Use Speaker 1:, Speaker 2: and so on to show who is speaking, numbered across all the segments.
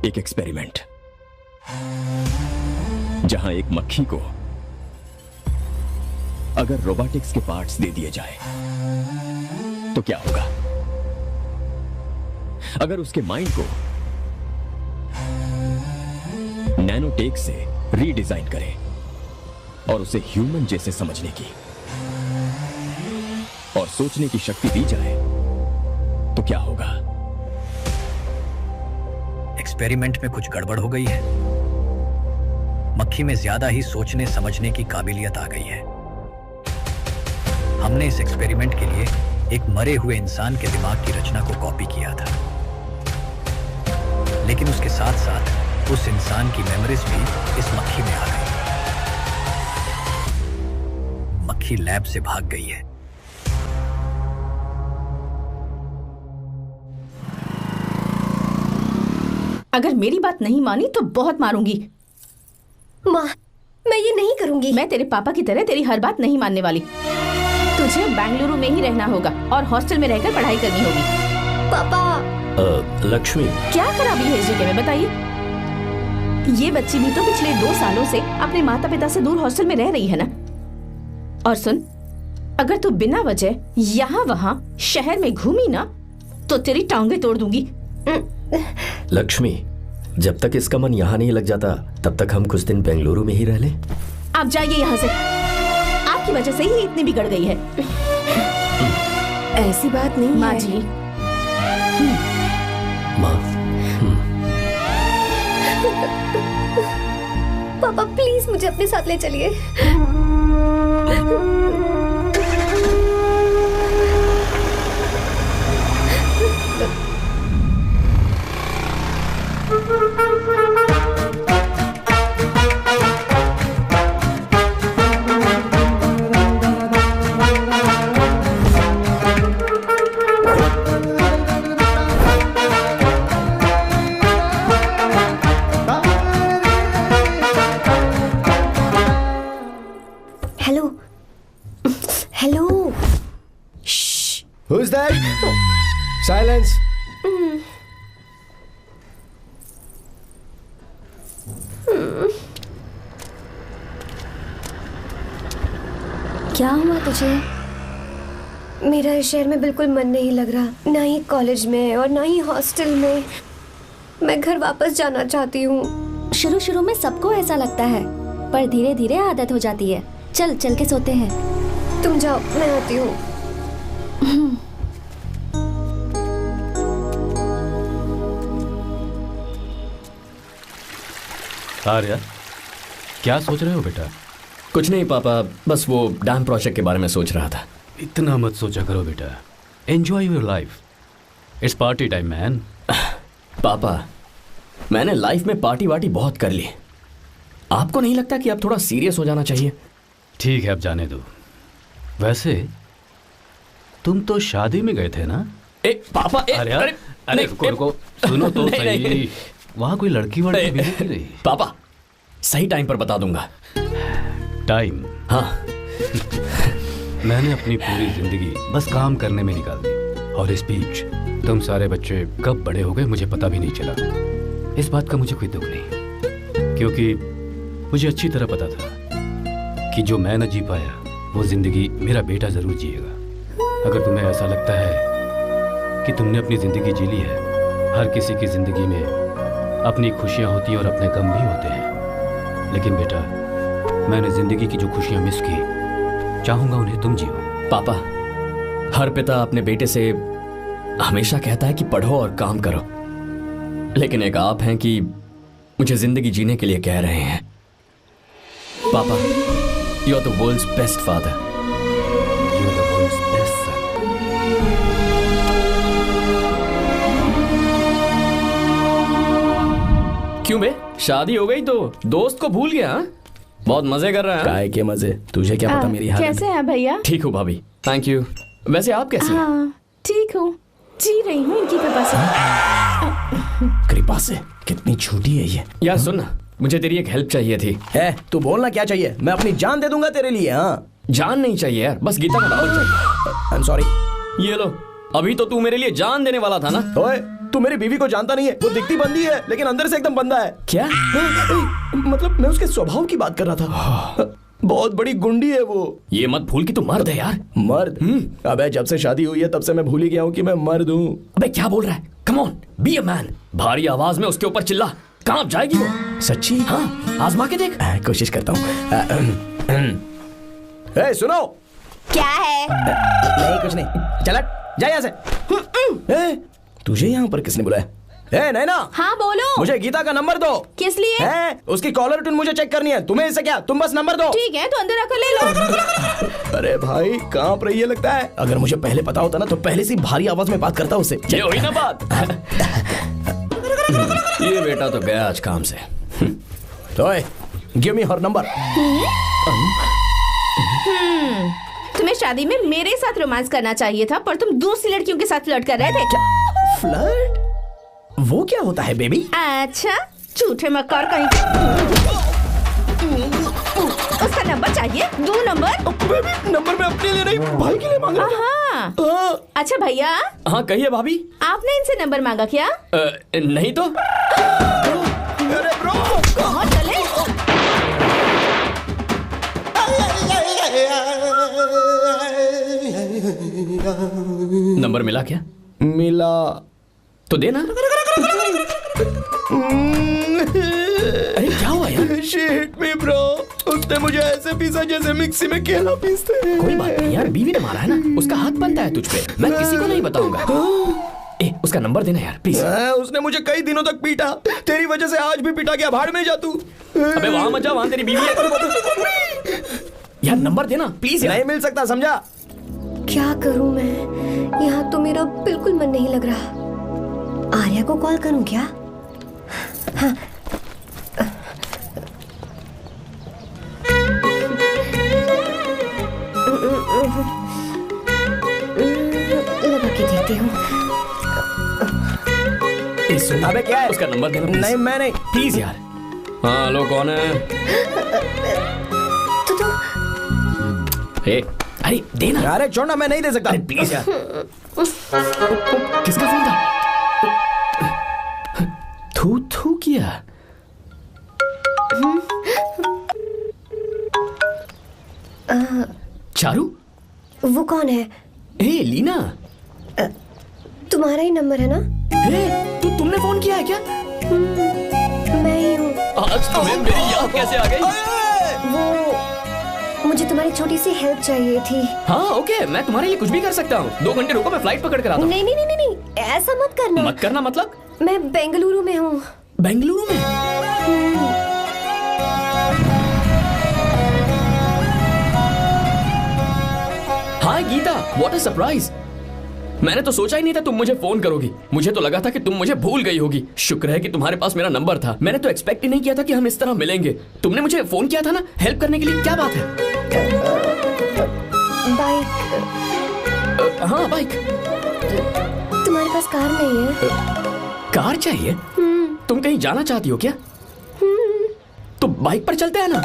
Speaker 1: एक एक्सपेरिमेंट जहां एक मक्खी को अगर रोबोटिक्स के पार्ट्स दे दिए जाए तो क्या होगा? अगर उसके माइंड को नैनोटेक से रीडिजाइन करें और उसे ह्यूमन जैसे समझने की और सोचने की शक्ति दी जाए तो क्या होगा?
Speaker 2: एक्सपेरिमेंट में कुछ गड़बड़ हो गई है। मक्खी में ज्यादा ही सोचने समझने की काबिलियत आ गई है। हमने इस एक्सपेरिमेंट के लिए एक मरे हुए इंसान के दिमाग की रचना को कॉपी किया था, लेकिन उसके साथ साथ उस इंसान की मेमोरीज भी इस मक्खी में आ गई। मक्खी लैब से भाग गई है।
Speaker 3: अगर मेरी बात नहीं मानी तो बहुत मारूंगी।
Speaker 4: माँ, मैं ये नहीं करूंगी।
Speaker 3: मैं तेरे पापा की तरह तेरी हर बात नहीं मानने वाली। तुझे बेंगलुरु में ही रहना होगा और हॉस्टल में रहकर पढ़ाई करनी होगी।
Speaker 4: पापा।
Speaker 5: लक्ष्मी,
Speaker 3: क्या खराबी है इस जगह में बताइए? ये बच्ची भी तो पिछले 2 सालों से अपने माता पिता से दूर हॉस्टल में रह रही है ना। और सुन, अगर तू बिना वजह यहाँ वहाँ शहर में घूमी ना तो तेरी टांगें तोड़ दूंगी।
Speaker 5: लक्ष्मी, जब तक इसका मन यहाँ नहीं लग जाता तब तक हम कुछ दिन बेंगलुरु में ही रह लें।
Speaker 3: आप जाइए यहाँ से। आपकी वजह से ही इतनी बिगड़ गई है।
Speaker 4: ऐसी बात नहीं
Speaker 3: माँ
Speaker 4: है।
Speaker 3: जी।
Speaker 5: माँ।
Speaker 4: पापा प्लीज मुझे अपने साथ ले चलिए। Hello hello.
Speaker 6: Who's that? Silence.
Speaker 4: क्या हुआ तुझे? मेरा इस शहर में बिल्कुल मन नहीं लग रहा, ना ही कॉलेज में और ना ही हॉस्टल में। मैं घर वापस जाना चाहती हूँ।
Speaker 7: शुरू शुरू में सबको ऐसा लगता है, पर धीरे धीरे आदत हो जाती है। चल चल के सोते हैं।
Speaker 4: तुम जाओ, मैं आती हूँ।
Speaker 8: आर्या, क्या सोच रहे हो बेटा?
Speaker 5: कुछ नहीं पापा, बस वो डैम प्रोजेक्ट के बारे में सोच रहा था।
Speaker 8: इतना मत सोचा करो बेटा। Enjoy your life. It's party time man.
Speaker 5: पापा, मैंने लाइफ में पार्टी वार्टी बहुत कर ली। आपको नहीं लगता कि अब थोड़ा सीरियस हो जाना चाहिए?
Speaker 8: ठीक है, अब जाने दो। वैसे तुम तो शादी में गए थे ना?
Speaker 5: पापा,
Speaker 8: अरे रुको, सुनो तो सही। वहाँ कोई लड़की वड़की मिली नहीं रही?
Speaker 5: पापा, सही टाइम पर बता दूंगा।
Speaker 8: टाइम?
Speaker 5: हाँ।
Speaker 8: मैंने अपनी पूरी जिंदगी बस काम करने में निकाल दी, और इस बीच तुम सारे बच्चे कब बड़े हो गए मुझे पता भी नहीं चला। इस बात का मुझे कोई दुख नहीं, क्योंकि मुझे अच्छी तरह पता था कि जो मैं न जी पाया वो जिंदगी मेरा बेटा जरूर जिएगा। अगर तुम्हें ऐसा लगता है कि तुमने अपनी जिंदगी जी ली है, हर किसी की जिंदगी में अपनी खुशियां होती हैं और अपने गम भी होते हैं, लेकिन बेटा मैंने जिंदगी की जो खुशियां मिस की, चाहूंगा उन्हें तुम जियो।
Speaker 5: पापा, हर पिता अपने बेटे से हमेशा कहता है कि पढ़ो और काम करो, लेकिन एक आप हैं कि मुझे जिंदगी जीने के लिए कह रहे हैं। पापा, you are the world's best father.
Speaker 8: You are the world's best son.
Speaker 5: क्यों बे, शादी हो गई तो दोस्त को भूल गया? बहुत मजे कर रहा है।
Speaker 6: काय के मजे, तुझे क्या पता मेरी हालत।
Speaker 3: कैसे हैं भैया?
Speaker 5: ठीक हूँ भाभी, थैंक यू। वैसे आप कैसे हैं?
Speaker 3: हाँ ठीक हूँ, जी रही हूँ इनकी कृपा से।
Speaker 6: कृपा से? कितनी झूठी है ये।
Speaker 5: यार सुन ना, मुझे तेरी एक हेल्प चाहिए थी।
Speaker 6: है, तू बोलना क्या चाहिए? मैं अपनी जान दे दूंगा तेरे लिए। हाँ,
Speaker 5: जान नहीं चाहिए यार, बस गीता का नंबर चाहिए।
Speaker 6: I am sorry.
Speaker 5: ये लो, अभी तो तू मेरे लिए जान देने वाला था ना।
Speaker 6: ओए, तू मेरी बीवी को जानता नहीं है। वो दिखती बंदी है लेकिन अंदर से एकदम बंदा है।
Speaker 5: क्या?
Speaker 6: मतलब मैं उसके स्वभाव की बात कर रहा था। बहुत बड़ी गुंडी है वो।
Speaker 5: ये मत भूल कि तू मर्द है यार।
Speaker 6: मर्द? अबे जब से शादी हुई है तब से मैं भूल ही गया हूँ कि मैं मर्द हूँ।
Speaker 5: अबे क्या बोल रहा है? Come on, be a man. भारी आवाज में उसके ऊपर चिल्ला। कहाँ जाएगी वो?
Speaker 6: सच्ची?
Speaker 5: हाँ, आजमा के देख।
Speaker 6: कोशिश करता हूँ। सुनो।
Speaker 3: क्या है?
Speaker 6: नहीं कुछ नहीं, चल जा यहाँ से। तुझे यहाँ पर किसने बुलाया? नैना।
Speaker 3: हाँ बोलो।
Speaker 6: मुझे गीता का नंबर दो।
Speaker 3: किस लिए?
Speaker 6: उसकी कॉलर ट्यून मुझे चेक करनी है। तुम्हें इससे क्या, तुम बस नंबर दो।
Speaker 3: ठीक है तो अंदर आकर ले लो।
Speaker 6: अरे भाई कांप रही है लगता है। अगर मुझे पहले पता होता ना तो पहले से भारी आवाज में बात करता उससे।
Speaker 5: ये हुई ना बात। ये बेटा तो गया आज काम से।
Speaker 6: ओए, गिव मी हर नंबर।
Speaker 3: तुम्हें शादी में मेरे साथ रोमांस करना चाहिए था, पर तुम दूसरी लड़कियों के साथ फ्लर्ट कर रहे थे।
Speaker 6: फ्लर्ट? वो क्या होता है बेबी?
Speaker 3: अच्छा, झूठे मक्कार कहीं। उसका नंबर चाहिए? दो नंबर।
Speaker 6: बेबी नंबर मैं अपने लिए नहीं भाई के लिए मांग रहा
Speaker 3: हूँ। अच्छा भैया।
Speaker 5: हाँ कहिए भाभी।
Speaker 3: आपने इनसे नंबर मांगा क्या?
Speaker 5: नहीं तो।
Speaker 6: अरे ब्रो,
Speaker 3: कहाँ चले?
Speaker 5: नंबर मिला क्या?
Speaker 6: मिला
Speaker 5: तो देना। अरे क्या हुआ यार?
Speaker 6: शिट मी ब्रो, उसने मुझे ऐसे पीसा जैसे मिक्सी में केला पीसते हैं।
Speaker 5: कोई बात नहीं यार, बीवी ने मारा है ना, उसका हाथ बनता है तुझ पे। मैं किसी को नहीं बताऊंगा। उसका नंबर देना यार प्लीज।
Speaker 6: उसने मुझे कई दिनों तक पीटा। तेरी वजह से आज भी पीटा गया। भाड़ में जा तू।
Speaker 5: अबे वहां मत जा, वहां तेरी बीवी है। यार नंबर देना प्लीज।
Speaker 6: नहीं मिल सकता, समझा?
Speaker 4: क्या करूं मैं? यहाँ तो मेरा बिल्कुल मन नहीं लग रहा। आर्या को कॉल करूं क्या? हाँ। लगा के देती हूँ।
Speaker 6: अबे क्या है?
Speaker 5: उसका नंबर देना please।
Speaker 6: नहीं मैं नहीं।
Speaker 5: प्लीज यार। हाँ हेलो, कौन है?
Speaker 4: तो
Speaker 5: अरे देना।
Speaker 6: अरे छोड़ना, मैं नहीं दे सकता।
Speaker 5: अरे प्लीज यार। किसका फोन था? थू थू किया। चारू?
Speaker 4: वो कौन है?
Speaker 5: लीना।
Speaker 4: तुम्हारा ही नंबर है ना?
Speaker 5: तुमने फोन किया है क्या?
Speaker 4: मैं ही हूँ।
Speaker 5: आज तुम्हें मेरी याद कैसे आ गई?
Speaker 4: वो मुझे तुम्हारी छोटी सी हेल्प चाहिए थी।
Speaker 5: हाँ ओके, मैं तुम्हारे लिए कुछ भी कर सकता हूँ। 2 घंटे रुको, मैं फ्लाइट पकड़ कर आता हूँ।
Speaker 4: नहीं, ऐसा मत करना।
Speaker 5: मत करना मतलब?
Speaker 4: मैं बेंगलुरु में हूँ।
Speaker 5: बेंगलुरु में? हाय गीता, व्हाट अ सरप्राइज। मैंने तो सोचा ही नहीं था तुम मुझे फोन करोगी। मुझे तो लगा था कि तुम मुझे भूल गई होगी। शुक्र है कि तुम्हारे पास मेरा नंबर था। मैंने तो एक्सपेक्ट ही नहीं किया था कि हम इस तरह मिलेंगे। तुमने मुझे फोन किया था ना हेल्प करने के लिए। क्या बात है?
Speaker 4: बाइक।
Speaker 5: हाँ बाइक।
Speaker 4: तुम्हारे पास कार नहीं है?
Speaker 5: कार चाहिए? तुम कहीं जाना चाहती हो क्या? तो बाइक पर चलते हैं ना।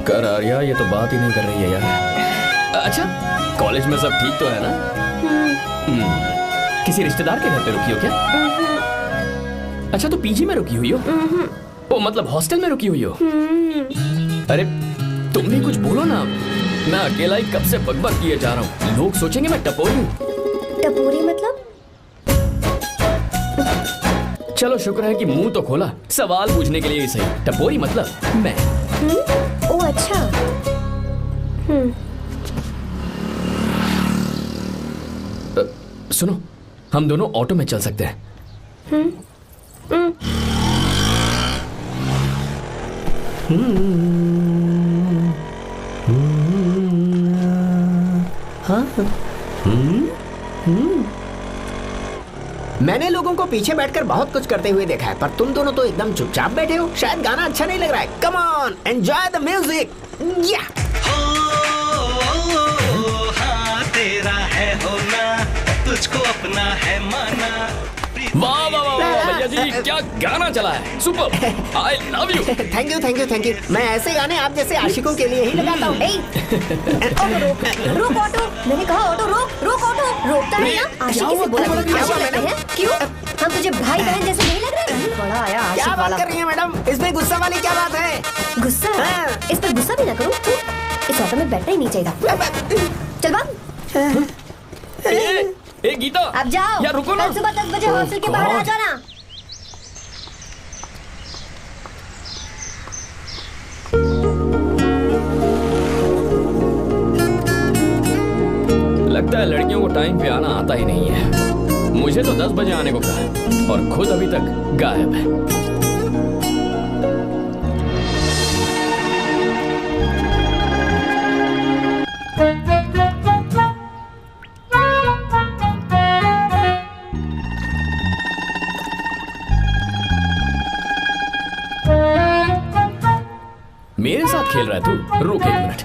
Speaker 5: कर आर्या, ये तो बात ही नहीं कर रही है यार। अच्छा, कॉलेज में सब ठीक तो है ना? किसी रिश्तेदार के घर पे रुकी हो क्या? अच्छा, तो पीजी में रुकी हुई हो? ओ मतलब हॉस्टल में रुकी हुई हो? अरे तुम भी कुछ बोलो ना। मैं अकेला ही कब से बकबक किए जा रहा हूँ। लोग सोचेंगे मैं टपोरी हूँ।
Speaker 4: टपोरी मतलब?
Speaker 5: चलो शुक्र है कि मुंह तो खोला। सवाल पूछने के लिए ही सही। टपोरी मतलब मैं।
Speaker 4: ओ अच्छा।
Speaker 5: सुनो, हम दोनों ऑटो में चल सकते हैं।
Speaker 9: मैंने लोगों को पीछे बैठकर बहुत कुछ करते हुए देखा है, पर तुम दोनों तो एकदम चुपचाप बैठे हो। शायद गाना अच्छा नहीं लग रहा है। Come on, enjoy the music. या
Speaker 10: हाँ तेरा है होना, तुझको अपना है माना।
Speaker 5: वाह वाह वाह वाह, भैया जी क्या गाना चला है, super, I love you.
Speaker 9: Thank you thank you thank you. मैं ऐसे गाने आप जैसे आशिकों के लिए ही लगाता हूँ।
Speaker 4: ऑटो रोक ऑटो, मैंने कहा ऑटो रोक रोक ऑटो। रोकता है ना, आशिकी से बोला है। क्यों हम तुझे भाई बहन जैसे नहीं लग रहे? बड़ा आया आशिक
Speaker 9: क्या
Speaker 4: वाला।
Speaker 9: बात कर रही है मैडम, इसमें गुस्सा वाली क्या बात है?
Speaker 4: गुस्सा? इस पर गुस्सा भी ना करूं। इस ऑटो में बैठना ही नहीं चाहिए था। चल भाग।
Speaker 5: ए गीता,
Speaker 4: अब जाओ।
Speaker 5: यार रुको ना।
Speaker 4: कल सुबह 10 बजे हॉस्टल के बाहर आ जाना।
Speaker 5: लगता है लड़कियों को टाइम पे आना आता ही नहीं है। मुझे तो 10 बजे आने को कहा और खुद अभी तक गायब है। मेरे साथ खेल रहा है तू? रुक 1 मिनट।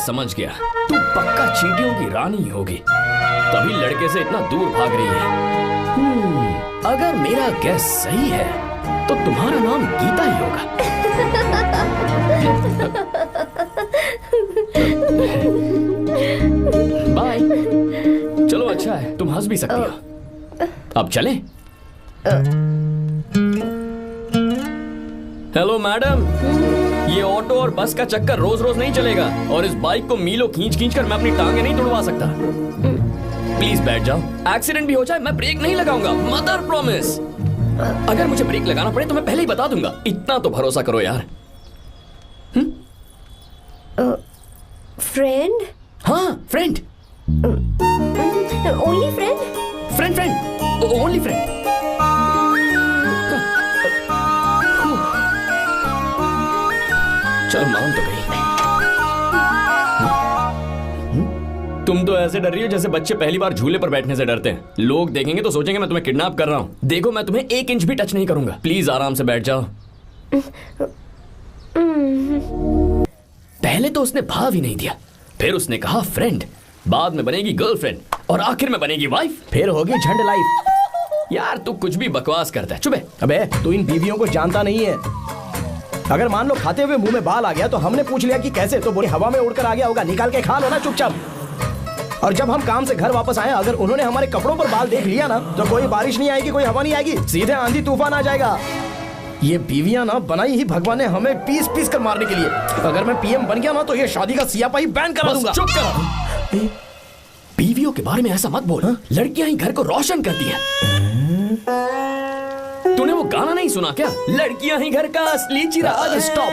Speaker 5: समझ गया, तू पक्का चींटियों की रानी होगी, तभी लड़के से इतना दूर भाग रही है। अगर मेरा गैस सही है तो तुम्हारा नाम गीता ही होगा। बाय। चलो अच्छा है, तुम हंस भी सकती हो। अब चलें? हेलो मैडम, ये ऑटो और बस का चक्कर रोज रोज नहीं चलेगा और इस बाइक को मीलों खींच खींच कर मैं अपनी टांगे नहीं तुड़वा सकता। प्लीज बैठ जाओ, एक्सीडेंट भी हो जाए मैं ब्रेक नहीं लगाऊंगा, मदर प्रॉमिस। अगर मुझे ब्रेक लगाना पड़े तो मैं पहले ही बता दूंगा, इतना तो भरोसा करो यार।
Speaker 4: फ्रेंड?
Speaker 5: हाँ friend.
Speaker 4: Only friend?
Speaker 5: Friend friend, only friend. चल मान तो गई। तुम तो ऐसे डर रही हो जैसे बच्चे पहली बार झूले पर बैठने से डरते हैं। लोग देखेंगे तो सोचेंगे मैं तुम्हें किडनैप कर रहा हूँ। देखो मैं तुम्हें 1 इंच भी टच नहीं करूंगा, प्लीज आराम से बैठ जाओ। पहले तो उसने भाव ही नहीं दिया, फिर उसने कहा फ्रेंड, बाद में बनेगी गर्लफ्रेंड और आखिर में बनेगी वाइफ,
Speaker 6: फिर होगी झंड लाइफ।
Speaker 5: यार तू कुछ भी बकवास करता है, चुप है।
Speaker 6: अबे तू इन बीवियों को जानता नहीं है। अगर मान लो खाते हुए मुंह में बाल आ गया तो हमने पूछ लिया कि कैसे, तो बोली हवा में उड़कर आ गया होगा, निकाल के खा लो ना चुपचाप। और जब हम काम से घर वापस आए, अगर उन्होंने हमारे कपड़ों पर बाल देख लिया ना तो कोई बारिश नहीं आएगी, कोई हवा नहीं आएगी, सीधे आंधी तूफान आ जाएगा। ये बीवियां ना बनाई ही भगवान ने हमें पीस पीस कर मारने के लिए। अगर मैं पीएम बन गया ना तो ये शादी का सियापाही बैन करा दूंगा।
Speaker 5: चुप कर। बीवियों के बारे में ऐसा मत बोल, लड़कियां ही घर को रोशन करती हैं। तूने वो गाना नहीं सुना क्या, लड़कियां ही घर का असली चिराग। स्टॉप।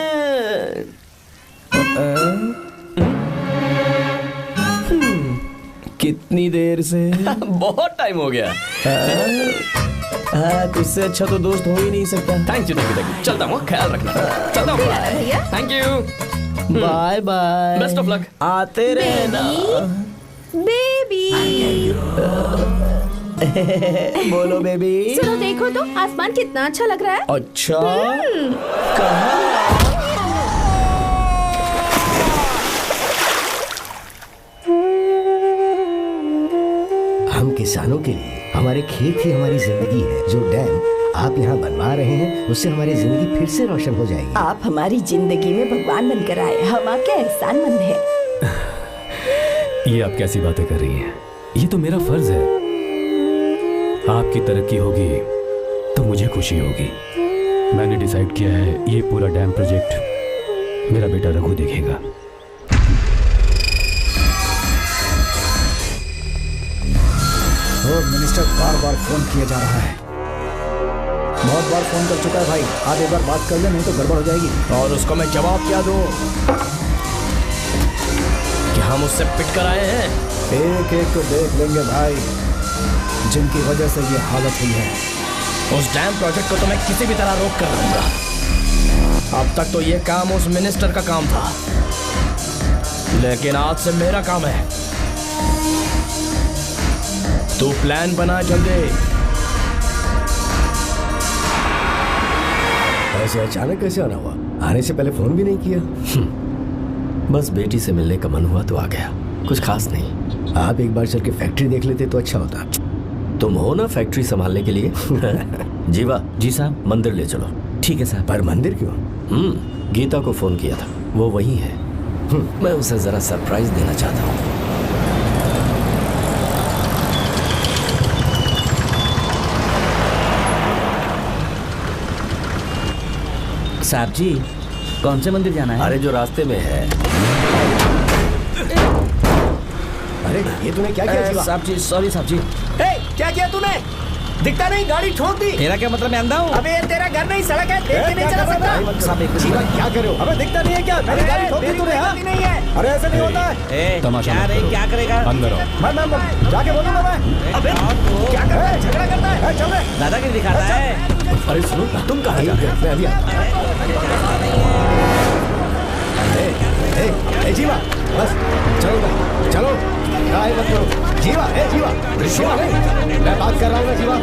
Speaker 6: कितनी देर से?
Speaker 5: बहुत टाइम हो गया।
Speaker 6: तुझसे अच्छा तो दोस्त हो ही नहीं सकता।
Speaker 5: Thank you thank you. चलता हूँ, ख्याल रखना। चलता हूँ भैया। Thank you,
Speaker 6: bye bye,
Speaker 5: best of luck.
Speaker 6: आते रहना
Speaker 3: बेबी।
Speaker 6: बोलो बेबी।
Speaker 3: सुनो देखो तो आसमान कितना अच्छा लग रहा है।
Speaker 6: अच्छा कहाँ?
Speaker 10: हम किसानों के लिए हमारे खेत ही हमारी जिंदगी है। जो डैम आप यहाँ बनवा रहे हैं उससे हमारी जिंदगी फिर से रोशन हो जाएगी।
Speaker 11: आप हमारी जिंदगी में भगवान बनकर आए, हम आपके एहसानमंद हैं।
Speaker 8: ये आप कैसी बातें कर रही हैं? ये तो मेरा फर्ज है। आपकी तरक्की होगी तो मुझे खुशी होगी। मैंने डिसाइड किया है ये पूरा डैम प्रोजेक्ट मेरा बेटा रघु देखेगा।
Speaker 2: मिनिस्टर बार बार फोन किया जा रहा है। बहुत बार फोन कर चुका है भाई, आप एक बार बात कर ले, नहीं तो गड़बड़ हो जाएगी।
Speaker 6: और उसको मैं जवाब क्या दूं कि हम उससे पिट कर आए हैं?
Speaker 2: एक एक को देख लेंगे भाई, जिनकी वजह से ये हालत हुई है।
Speaker 6: उस डैम प्रोजेक्ट को तो मैं किसी भी तरह रोक कर रहूंगा। अब तक तो ये काम उस मिनिस्टर का काम था, लेकिन आज से मेरा काम है। तू प्लान बना जल्दी।
Speaker 10: ऐसे अचानक कैसे आना हुआ? आने से पहले फोन भी नहीं किया?
Speaker 5: बस बेटी से मिलने का मन हुआ तो आ गया, कुछ खास नहीं।
Speaker 10: आप एक बार चल के फैक्ट्री देख लेते तो अच्छा होता।
Speaker 5: तुम हो ना फैक्ट्री संभालने के लिए। जीवा।
Speaker 12: जी साहब।
Speaker 5: मंदिर ले चलो।
Speaker 12: ठीक है साहब।
Speaker 10: पर मंदिर क्यों?
Speaker 5: गीता को फोन किया था, वो वही है। मैं उसे जरा सरप्राइज देना चाहता हूँ।
Speaker 12: साहब जी, कौन से मंदिर जाना है?
Speaker 5: अरे जो रास्ते में है।
Speaker 10: अरे ये तूने क्या किया?
Speaker 12: साहब जी, सॉरी साहब जी।
Speaker 9: क्या किया तूने? दिखता नहीं, गाड़ी ठोक दी।
Speaker 12: तेरा क्या मतलब, मैं अंधा हूँ?
Speaker 9: अबे ये तेरा घर नहीं, सड़क है, देख के नहीं चला सकता।
Speaker 12: साहब एक
Speaker 6: जीवा क्या करे हो? अबे दिखता नहीं है क्या? मेरी गाड़ी ठोक दी तूने? हाँ
Speaker 9: नहीं है।
Speaker 6: अरे ऐसे नहीं होता है।
Speaker 8: तमाशा
Speaker 12: क्या
Speaker 8: मत
Speaker 12: रे,
Speaker 8: करो।
Speaker 12: क्या करेगा?
Speaker 8: अंदर आओ।
Speaker 6: मैं जाके बोलूंगा मैं।
Speaker 9: अबे क्या कर रहा है? झगड़ा करता है?
Speaker 6: चल रहे
Speaker 12: दादागिरी दिखाता है।
Speaker 5: अरे सुनो, तुम कहाँ जा रहे हो?
Speaker 10: मैं अभी
Speaker 6: ए जीवा बस चलो चलो, ट्राई मत करो। जीवा जीवा जीवा नहीं, मैं बात कर रहा हूँ ना जीवा।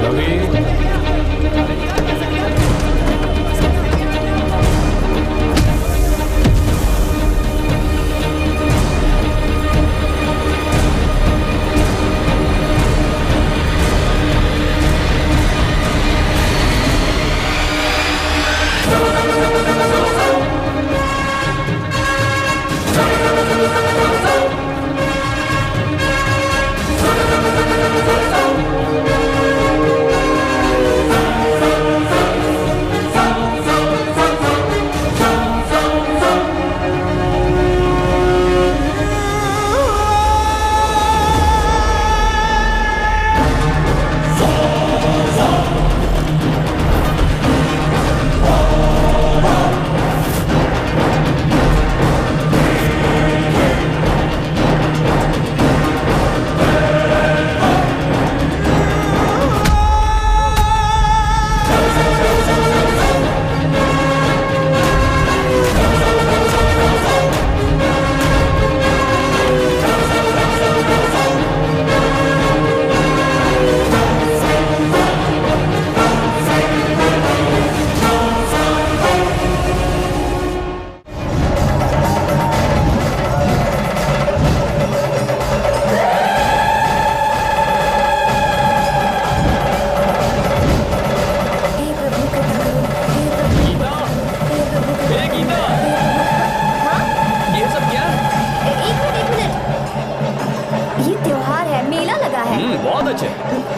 Speaker 5: बहुत अच्छे।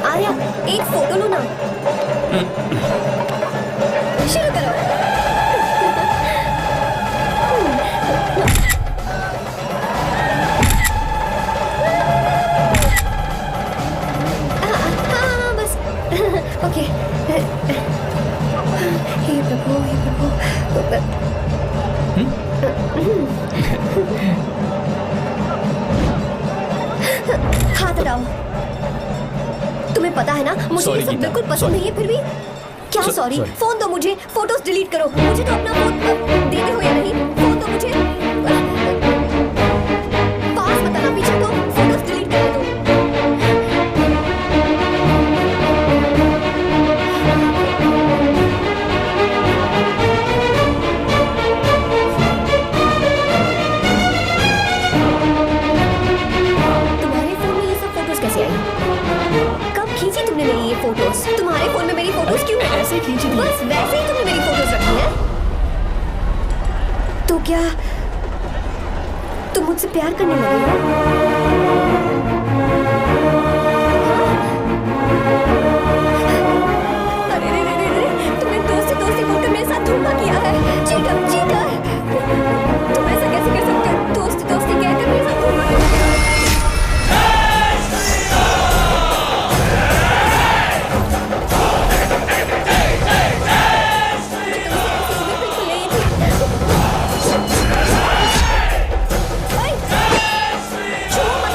Speaker 4: आर्या, एक फोटो लो ना। शुरू करो। हाँ, बस ओके। हे प्रभु, हे प्रभु। हाथ हटाओ। तुम्हें पता है ना, मुझे ये सब बिल्कुल पसंद नहीं है, फिर भी क्या सॉरी? फोन दो मुझे, फोटोज डिलीट करो। मुझे तो अपना फोन देते हो या नहीं? फोन दो मुझे। पास बताना, पीछे तो फोटोज डिलीट कर दो। तुम्हारे फोन में ये सब फोटोज कैसे आई? कब खींची तुमने मेरी ये फोटोज? तुम्हारे फोन में मेरी फोटोज क्यों ऐसे खींची थी? बस वैसे ही तुमने मेरी फोटोज रखी हैं। तो क्या तुम मुझसे प्यार करने लगे हो? अरे रे रे रे रे, तुमने दोस्ती दोस्ती बोलकर मेरे साथ धोखा किया है। चीटर, चीटर, तुम ऐसा कैसे कर सकते हो? दोस्ती दोस्ती कहकर मेरे साथ धोखा किया। छुओ मत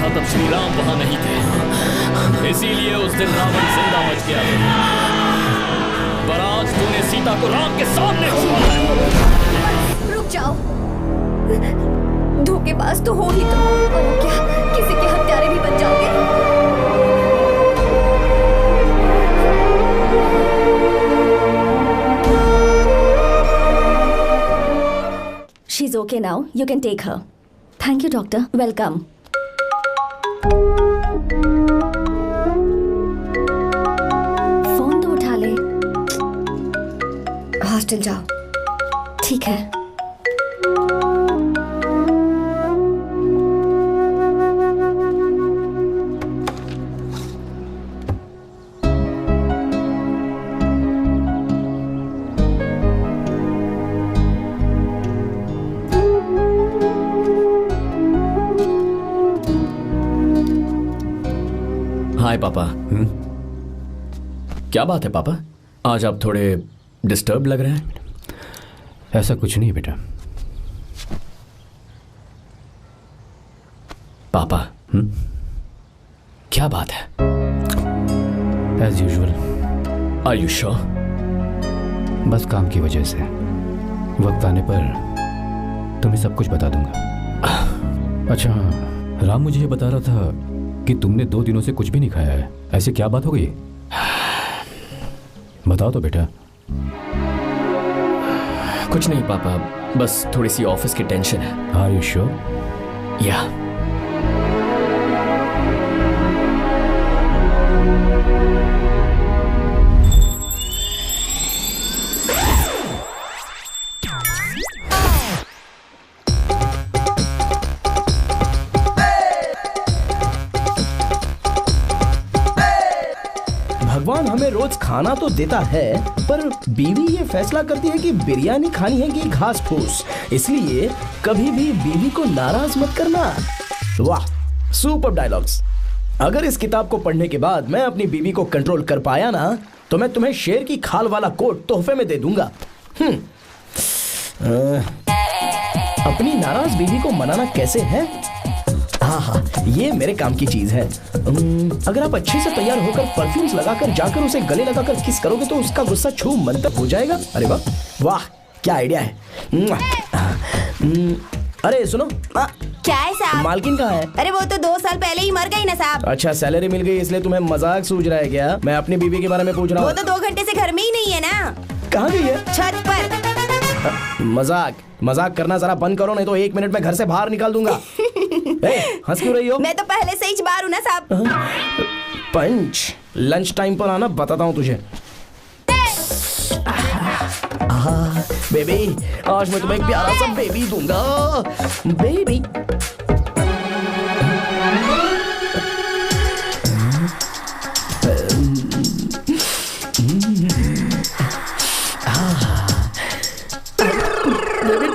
Speaker 5: तब श्री राम वहां नहीं थे, इसीलिए उस दिन रावण जिंदा बच गया। पर आज तूने सीता को राम के सामने छुआ है।
Speaker 4: रुक जाओ, धोखेबाज तो हो ही तुम, और क्या किसी के हत्यारे भी बन जाओगे?
Speaker 7: She's okay now. You can take her. Thank you, doctor. Welcome. Phone तो उठा ले।
Speaker 4: हॉस्टल जाओ।
Speaker 7: ठीक है।
Speaker 5: हाय पापा। क्या बात है पापा, आज आप थोड़े डिस्टर्ब लग रहे हैं।
Speaker 8: ऐसा कुछ नहीं बेटा।
Speaker 5: पापा क्या बात है?
Speaker 8: As usual.
Speaker 5: Are you sure?
Speaker 8: बस काम की वजह से वक्त आने पर तुम्हें सब कुछ बता दूंगा। अच्छा हाँ, राम मुझे ये बता रहा था कि तुमने 2 दिनों से कुछ भी नहीं खाया है। ऐसे क्या बात हो गई? बताओ तो बेटा।
Speaker 5: कुछ नहीं पापा, बस थोड़ी सी ऑफिस की टेंशन है।
Speaker 8: Are you sure?
Speaker 5: या।
Speaker 6: भगवान हमें रोज खाना तो देता है, पर बीवी ये फैसला करती है कि बिरयानी खानी है कि घास फूस। इसलिए कभी भी बीवी को नाराज मत करना। वाह, सुपर डायलॉग्स। अगर इस किताब को पढ़ने के बाद मैं अपनी बीवी को कंट्रोल कर पाया ना, तो मैं तुम्हें शेर की खाल वाला कोट तोहफे में दे दूंगा। अपनी नाराज बीवी को मनाना कैसे है? हाँ, ये मेरे काम की चीज है। अगर आप अच्छे से तैयार होकर परफ्यूम्स लगाकर जाकर उसे गले लगाकर किस करोगे तो उसका गुस्सा छू मंतक हो जाएगा। अरे वाह वाह, क्या आइडिया है। अरे सुनो।
Speaker 11: क्या है साहब?
Speaker 6: मालकिन कहाँ है?
Speaker 11: अरे वो तो 2 साल पहले ही मर गई ना साहब।
Speaker 6: अच्छा, सैलरी मिल गई इसलिए तुम्हें मजाक सूझ रहा है क्या? मैं अपनी बीवी के बारे में पूछ रहा हूँ।
Speaker 11: वो तो 2 घंटे से घर में ही नहीं है ना।
Speaker 6: कहाँ गई है?
Speaker 11: छत पर।
Speaker 6: मजाक करना जरा बंद करो, नहीं तो 1 मिनट में घर से बाहर निकाल दूंगा। हंस क्यों रही हो?
Speaker 11: मैं तो पहले से ही बाहर हूँ ना साहब।
Speaker 6: पंच, लंच टाइम पर आना, बताता हूँ तुझे। बेबी, आज मैं तुम्हें एक प्यारा सा बेबी दूंगा। बेबी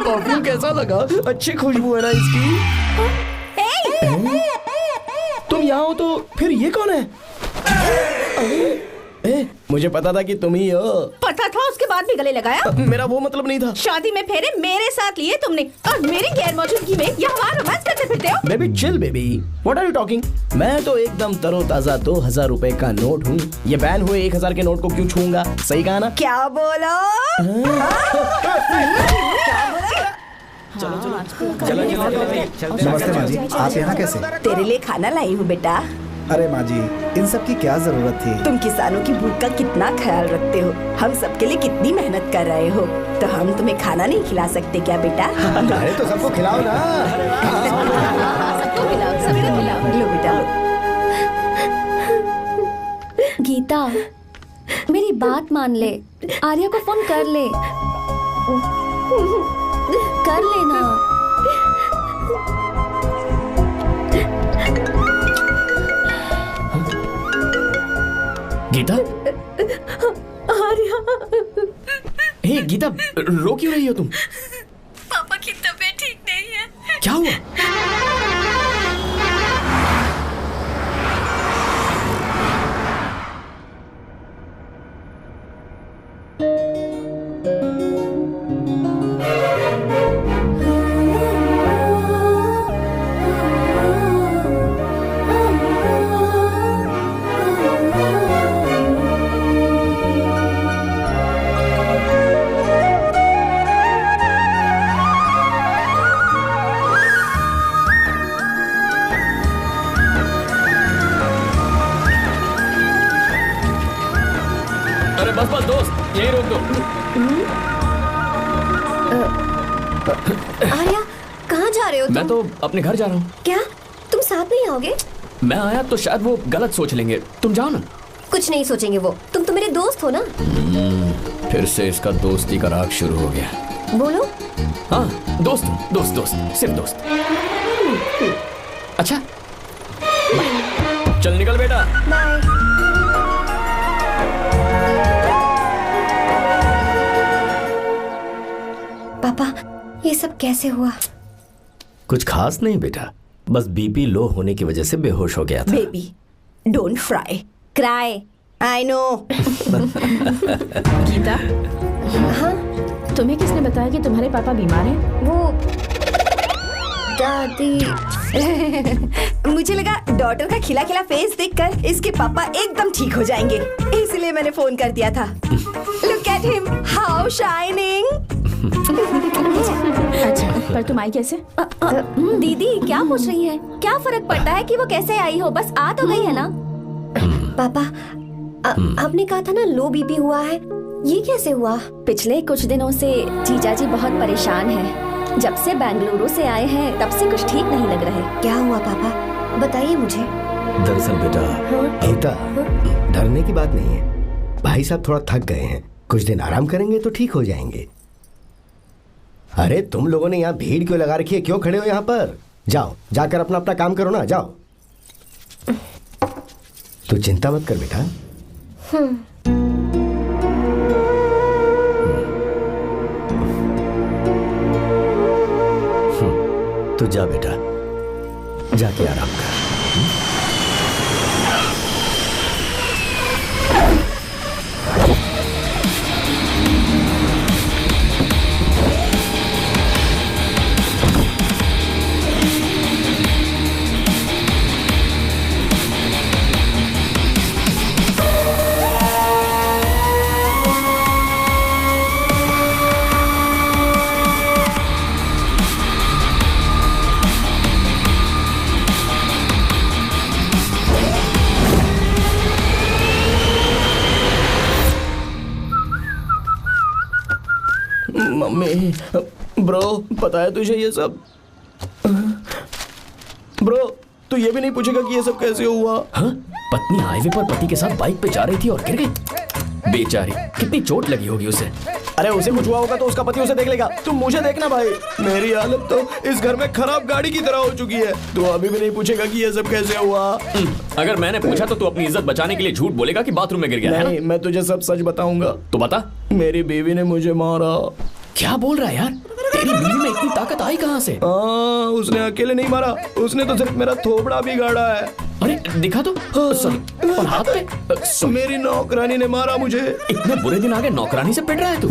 Speaker 6: परफ्यूम कैसा लगा? अच्छी खुशबू है ना इसकी। तुम यहाँ हो तो फिर ये कौन है? मुझे पता था कि तुम ही हो।
Speaker 13: पता था
Speaker 3: उसके बाद भी गले लगाया?
Speaker 6: मेरा वो मतलब नहीं था।
Speaker 3: शादी में फेरे मेरे साथ लिए तुमने और मेरी गैर मौजूदगी में यहाँ रोमांस करते फिरते हो।
Speaker 6: Baby chill baby, what are you talking? मैं तो एकदम तरोताजा 2000 रुपए का नोट हूँ। ये बैन हुए 1000 के नोट को क्यों छूंगा? सही कहा ना?
Speaker 11: क्या बोलो?
Speaker 6: चलो
Speaker 13: नमस्ते माँ जी, आप यहाँ कैसे?
Speaker 11: तेरे लिए खाना लाई हूँ बेटा।
Speaker 13: अरे माँ जी, इन सब की क्या जरूरत थी?
Speaker 11: तुम किसानों की भूख का कितना ख्याल रखते हो, हम सबके लिए कितनी मेहनत कर रहे हो, तो हम तुम्हें खाना नहीं खिला सकते क्या बेटा?
Speaker 10: अरे तो सबको खिलाओ ना।
Speaker 3: सबको खिलाओ।
Speaker 11: लो बेटा लो।
Speaker 7: गीता, मेरी बात मान ले, आर्या को फोन कर ले, कर लेना।
Speaker 5: गीता,
Speaker 3: आर्या,
Speaker 5: हे गीता, रो क्यों रही हो तुम?
Speaker 3: पापा की तबीयत ठीक नहीं है।
Speaker 5: क्या हुआ? बस बस दोस्त, यही रोक दो।
Speaker 4: आर्या, कहाँ जा रहे हो तुम?
Speaker 5: मैं तो अपने घर जा रहा हूँ।
Speaker 4: क्या तुम साथ नहीं आओगे?
Speaker 5: मैं आया तो शायद वो गलत सोच लेंगे, तुम जाओ ना।
Speaker 4: कुछ नहीं सोचेंगे वो, तुम तो मेरे दोस्त हो ना।
Speaker 5: फिर से इसका दोस्ती का राग शुरू हो गया।
Speaker 4: बोलो।
Speaker 5: हाँ, दोस्त दोस्त दोस्त, सिर्फ दोस्त। अच्छा, चल निकल बेटा।
Speaker 4: बाय। पापा, ये सब कैसे हुआ?
Speaker 10: कुछ खास नहीं बेटा, बस बीपी लो होने की वजह से बेहोश हो गया था।
Speaker 11: Baby, don't fry, cry, I know.
Speaker 3: Geeta,
Speaker 4: हाँ?
Speaker 3: तुम्हें किसने बताया कि तुम्हारे पापा बीमार हैं?
Speaker 4: वो दादी।
Speaker 11: मुझे लगा डॉटर का खिला खिला फेस देखकर इसके पापा एकदम ठीक हो जाएंगे, इसलिए मैंने फोन कर दिया था। Look at him, how shining।
Speaker 3: अच्छा, पर तुम आई कैसे?
Speaker 7: दीदी क्या पूछ रही है? क्या फर्क पड़ता है कि वो कैसे आई हो, बस आ तो गई है ना।
Speaker 4: पापा, आपने कहा था ना लो बीपी हुआ है, ये कैसे हुआ?
Speaker 7: पिछले कुछ दिनों से जीजा जी बहुत परेशान हैं। जब से बेंगलुरु से आए हैं तब से कुछ ठीक नहीं लग रहे।
Speaker 4: क्या हुआ पापा, बताइए मुझे।
Speaker 10: दरअसल बेटा, गीता, डरने की बात नहीं है। भाई साहब थोड़ा थक गए हैं, कुछ दिन आराम करेंगे तो ठीक हो जाएंगे। अरे तुम लोगों ने यहाँ भीड़ क्यों लगा रखी है? क्यों खड़े हो यहाँ पर? जाओ, जाकर अपना अपना काम करो ना, जाओ। तू चिंता मत कर बेटा। तू जा बेटा, जाके आराम कर।
Speaker 6: मम्मी, ब्रो, पता है तुझे ये सब? ब्रो, तू ये भी नहीं पूछेगा कि ये सब कैसे हुआ?
Speaker 5: हाँ? पत्नी हाईवे पर पति के साथ बाइक पे जा रही थी और गिर गई। बेचारी, कितनी चोट लगी होगी उसे।
Speaker 6: अरे उसे कुछ हुआ होगा तो उसका पति उसे देख लेगा, तुम मुझे देखना भाई। मेरी हालत तो इस घर में खराब गाड़ी की तरह हो चुकी है। तू अभी भी नहीं पूछेगा कि ये सब कैसे हुआ?
Speaker 5: अगर मैंने पूछा तो तू अपनी इज्जत बचाने के लिए झूठ बोलेगा कि बाथरूम में गिर गया है
Speaker 6: नहीं, मैं तुझे सब सच बताऊंगा।
Speaker 5: तो बता।
Speaker 6: मेरी बीवी ने मुझे मारा।
Speaker 5: क्या बोल रहा है यार? तेरी बीवी में इतनी ताकत आई कहाँ से?
Speaker 6: उसने अकेले नहीं मारा, उसने तो सिर्फ मेरा थोबड़ा बिगाड़ा है।
Speaker 5: अरे दिखा तो। सॉरी, और हाथ पे।
Speaker 6: मेरी नौकरानी ने मारा मुझे।
Speaker 5: इतने बुरे दिन आ गए, नौकरानी से पिट रहा है तू?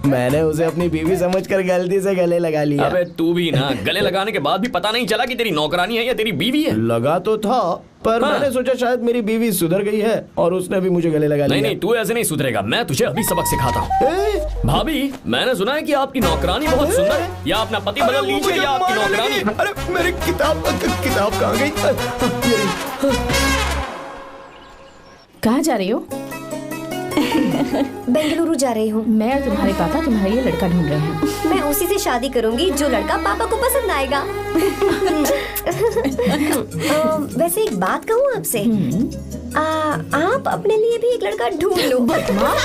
Speaker 6: मैंने उसे अपनी बीवी समझकर गलती से गले लगा लिया।
Speaker 5: अबे तू भी ना, गले लगाने के बाद भी पता नहीं चला कि तेरी नौकरानी है या तेरी बीवी है?
Speaker 6: लगा तो था, पर मैंने सोचा शायद मेरी बीवी सुधर गई है और उसने भी मुझे गले लगा लिया।
Speaker 5: नहीं, तू ऐसे नहीं सुधरेगा, मैं तुझे अभी सबक सिखाता हूँ। भाभी, मैंने सुना है कि आपकी नौकरानी बहुत सुंदर है, या अपना पति बदल लीजिए या आपकी नौकरानी।
Speaker 6: अरे मेरी किताब कहाँ गई?
Speaker 3: कहाँ जा रही हो?
Speaker 4: बेंगलुरु जा रही हूँ।
Speaker 3: मैं और तुम्हारे पापा तुम्हारे लिए लड़का ढूंढ रहे हैं।
Speaker 4: मैं उसी से शादी करूंगी जो लड़का पापा को पसंद आएगा। वैसे एक बात कहूँ आपसे, आप अपने लिए भी एक लड़का ढूंढ लो।
Speaker 3: बदमाश।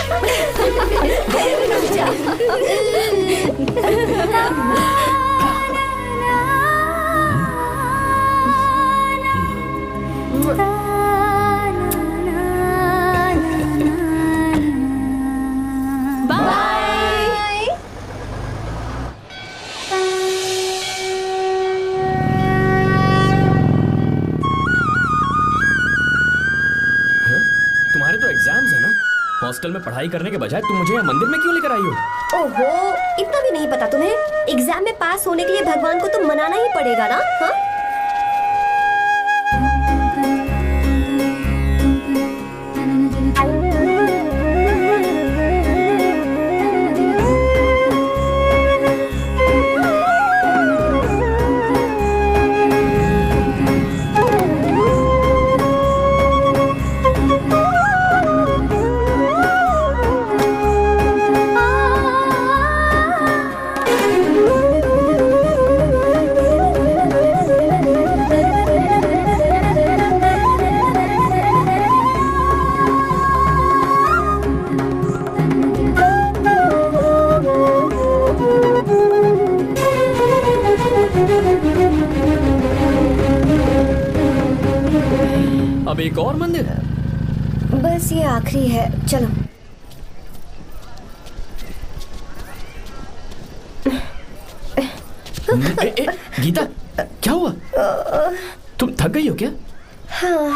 Speaker 5: हॉस्टल में पढ़ाई करने के बजाय तुम मुझे यहाँ मंदिर में क्यों लेकर आई हो?
Speaker 4: ओहो, इतना भी नहीं पता तुम्हें? एग्जाम में पास होने के लिए भगवान को तो मनाना ही पड़ेगा ना? हाँ?
Speaker 5: अब एक और मंदिर?
Speaker 4: बस ये आखिरी है, चलो।
Speaker 5: गीता, क्या हुआ? तुम थक गई हो क्या?
Speaker 4: हाँ।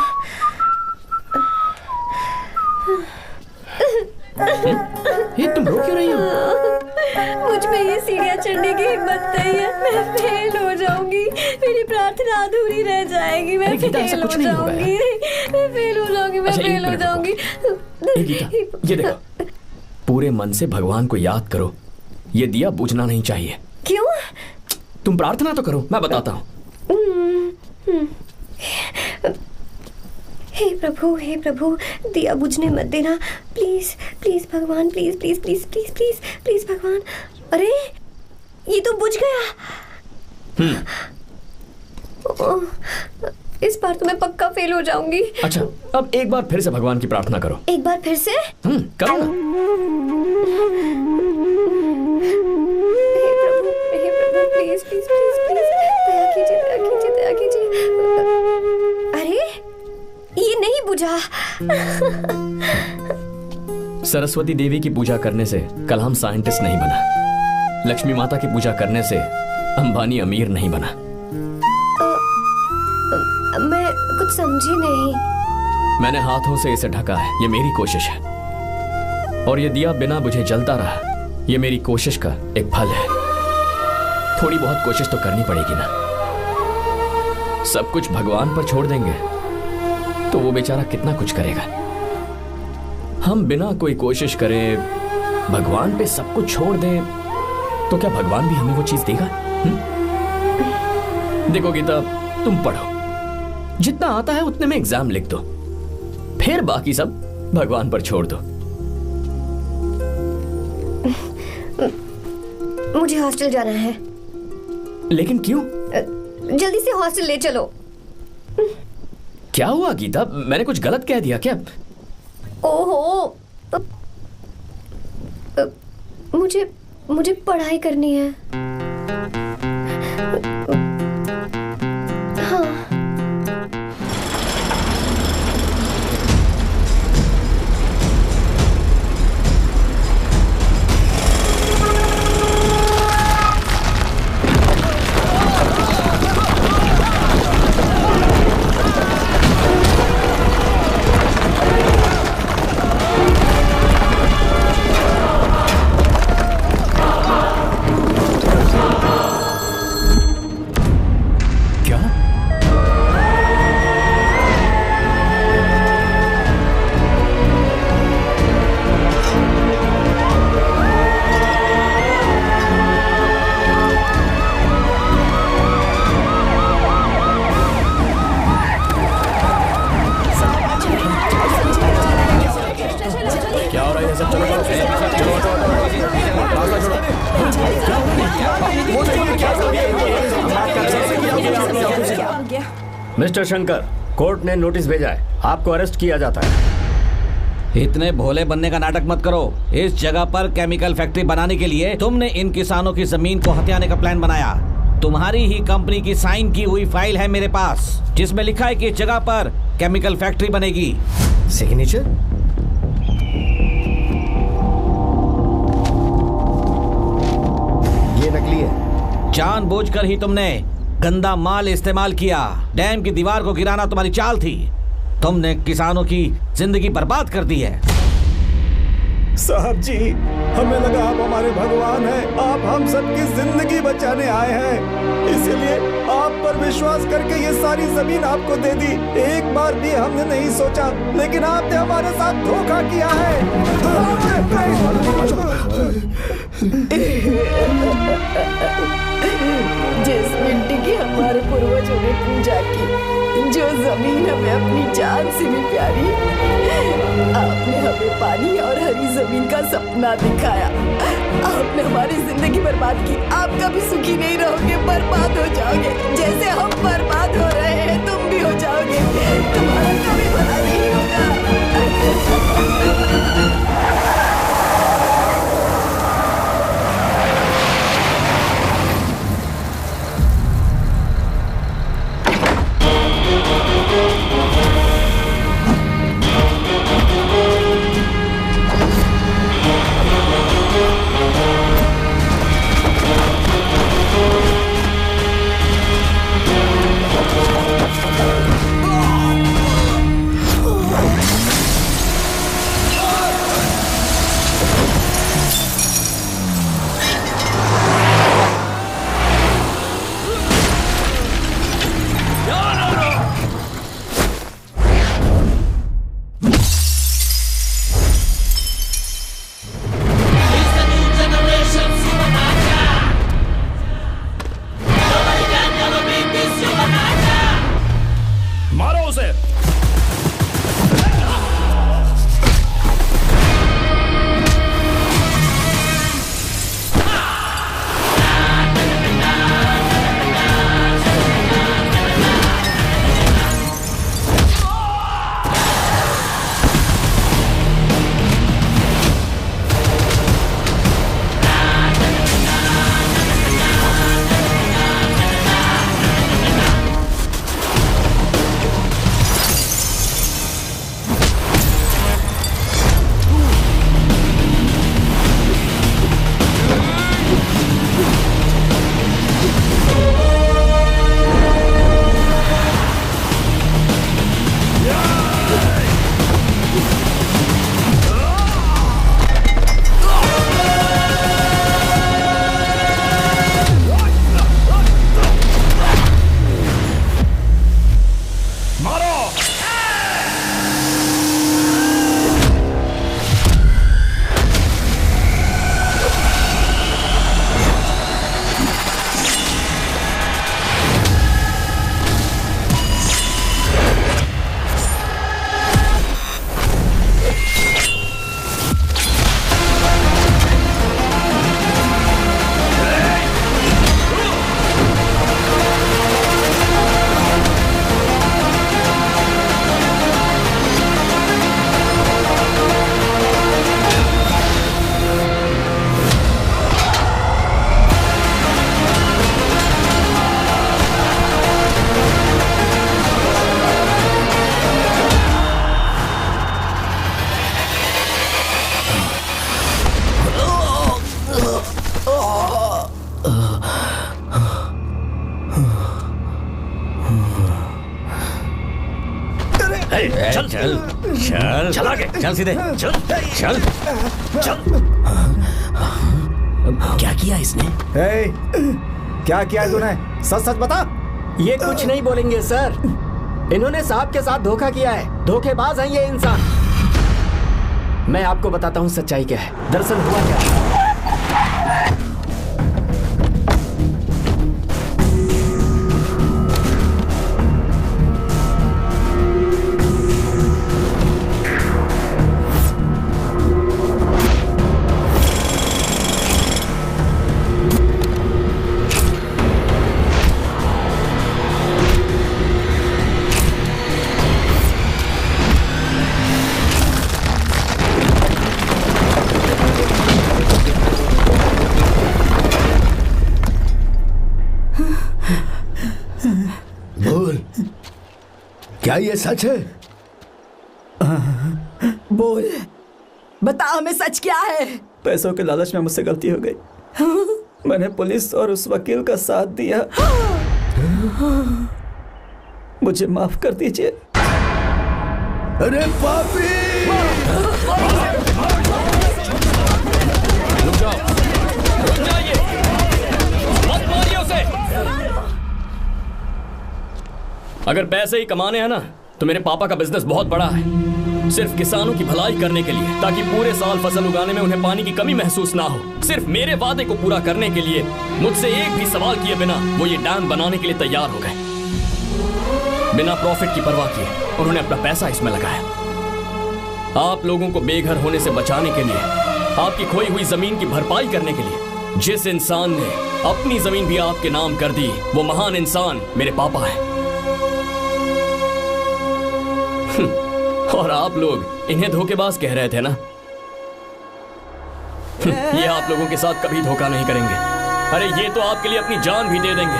Speaker 5: ये तुम रो क्यों रही हो?
Speaker 4: मुझ में ये सीढ़ियाँ चढ़ने की हिम्मत नहीं है। मैं फेल हो जाऊंगी, मेरी प्रार्थना अधूरी रह जाएगी। मैं फेल हो जाऊंगी, मैं फेल हो जाऊंगी, मैं फेल हो जाऊंगी।
Speaker 5: गीता, ये देखो, पूरे मन से भगवान को याद करो। ये दिया बुझना नहीं चाहिए।
Speaker 4: क्यों?
Speaker 5: तुम प्रार्थना तो करो, मैं बताता हूँ।
Speaker 4: हे प्रभु, दिया बुझने मत देना, प्लीज प्लीज भगवान, please please please please please please भगवान। अरे ये तो बुझ गया। इस बार तो मैं पक्का फेल हो जाऊंगी।
Speaker 5: अच्छा, अब एक बार फिर से भगवान की प्रार्थना करो।
Speaker 4: एक बार फिर से?
Speaker 5: करो ना।
Speaker 4: हे प्रभु, प्लीज प्लीज प्लीज प्लीज, दया कीजिए, दया कीजिए, दया कीजिए। अरे ये नहीं बुझा।
Speaker 5: सरस्वती देवी की पूजा करने से कलाम साइंटिस्ट नहीं बना। लक्ष्मी माता की पूजा करने से अंबानी अमीर नहीं बना।
Speaker 4: मैं कुछ समझी नहीं।
Speaker 5: मैंने हाथों से इसे ढका है, ये मेरी कोशिश है। और ये दिया बिना बुझे जलता रहा, ये मेरी कोशिश का एक फल है। थोड़ी बहुत कोशिश तो करनी पड़ेगी ना। सब कुछ भगवान पर छोड़ देंगे तो वो बेचारा कितना कुछ करेगा। हम बिना कोई कोशिश करें भगवान पे सब कुछ छोड़ दें तो क्या भगवान भी हमें वो चीज देगा? देखो गीता, तुम पढ़ो, जितना आता है उतने में एग्जाम लिख दो, फिर बाकी सब भगवान पर छोड़ दो।
Speaker 4: मुझे हॉस्टल जाना है।
Speaker 5: लेकिन क्यों?
Speaker 4: जल्दी से हॉस्टल ले चलो।
Speaker 5: क्या हुआ गीता, मैंने कुछ गलत कह दिया क्या?
Speaker 4: ओहो, मुझे पढ़ाई करनी है। हाँ।
Speaker 5: मिस्टर शंकर, कोर्ट ने नोटिस भेजा है, आपको अरेस्ट किया जाता है।
Speaker 12: इतने भोले बनने का नाटक मत करो। इस जगह पर केमिकल फैक्ट्री बनाने के लिए तुमने इन किसानों की जमीन को हथियाने का प्लान बनाया। तुम्हारी ही कंपनी की साइन की हुई फाइल है मेरे पास, जिसमें लिखा है कि इस जगह पर केमिकल फैक्ट्री बनेगी।
Speaker 10: सिग्नेचर? ये नकली है।
Speaker 12: जानबूझकर ही तुमने गंदा माल इस्तेमाल किया। डैम की दीवार को गिराना तुम्हारी चाल थी। तुमने किसानों की जिंदगी बर्बाद कर दी है।
Speaker 13: साहब जी, हमें लगा आप हमारे भगवान हैं, आप हम सबकी जिंदगी बचाने आए हैं, इसीलिए आप पर विश्वास करके ये सारी जमीन आपको दे दी। एक बार भी हमने नहीं सोचा, लेकिन आपने हमारे साथ धोखा किया है।
Speaker 11: जिस मिट्टी की हमारे पूर्वजों ने पूजा की, जो जमीन हमें अपनी जान से भी प्यारी, आपने हमें पानी और हरी जमीन का सपना दिखाया। आपने हमारी जिंदगी बर्बाद की। आप कभी सुखी नहीं रहोगे, बर्बाद हो जाओगे। जैसे हम बर्बाद हो रहे हैं, तुम भी हो जाओगे। तुम्हारा कभी भला नहीं होगा।
Speaker 12: चल चल चल चल आगे चल सीधे चल चल चल।
Speaker 9: क्या किया इसने?
Speaker 13: क्या किया है तूने? सच सच बता।
Speaker 9: ये कुछ नहीं बोलेंगे सर। इन्होंने साहब के साथ धोखा किया है। धोखेबाज हैं ये इंसान। मैं आपको बताता हूँ सच्चाई क्या है। दरअसल हुआ क्या है,
Speaker 10: क्या ये सच है?
Speaker 11: बोल, बता हमें सच क्या है?
Speaker 13: पैसों के लालच में मुझसे गलती हो गई। मैंने पुलिस और उस वकील का साथ दिया। मुझे माफ कर दीजिए।
Speaker 10: अरे पापी!
Speaker 5: रुक जाओ, रुक जाइए, मत मारिए उसे। अगर पैसे ही कमाने हैं ना तो मेरे पापा का बिजनेस बहुत बड़ा है, सिर्फ किसानों की भलाई करने के लिए, ताकि पूरे साल फसल उगाने में उन्हें पानी की कमी महसूस ना हो। सिर्फ मेरे वादे को पूरा करने के लिए मुझसे एक भी सवाल किए बिना वो ये डैम बनाने के लिए तैयार हो गए। बिना प्रॉफिट की परवाह किए उन्होंने अपना पैसा इसमें लगाया। आप लोगों को बेघर होने से बचाने के लिए, आपकी खोई हुई जमीन की भरपाई करने के लिए जिस इंसान ने अपनी जमीन भी आपके नाम कर दी, वो महान इंसान मेरे पापा है। और आप लोग इन्हें धोखेबाज कह रहे थे ना? ये आप लोगों के साथ कभी धोखा नहीं करेंगे। अरे ये तो आपके लिए अपनी जान भी दे देंगे,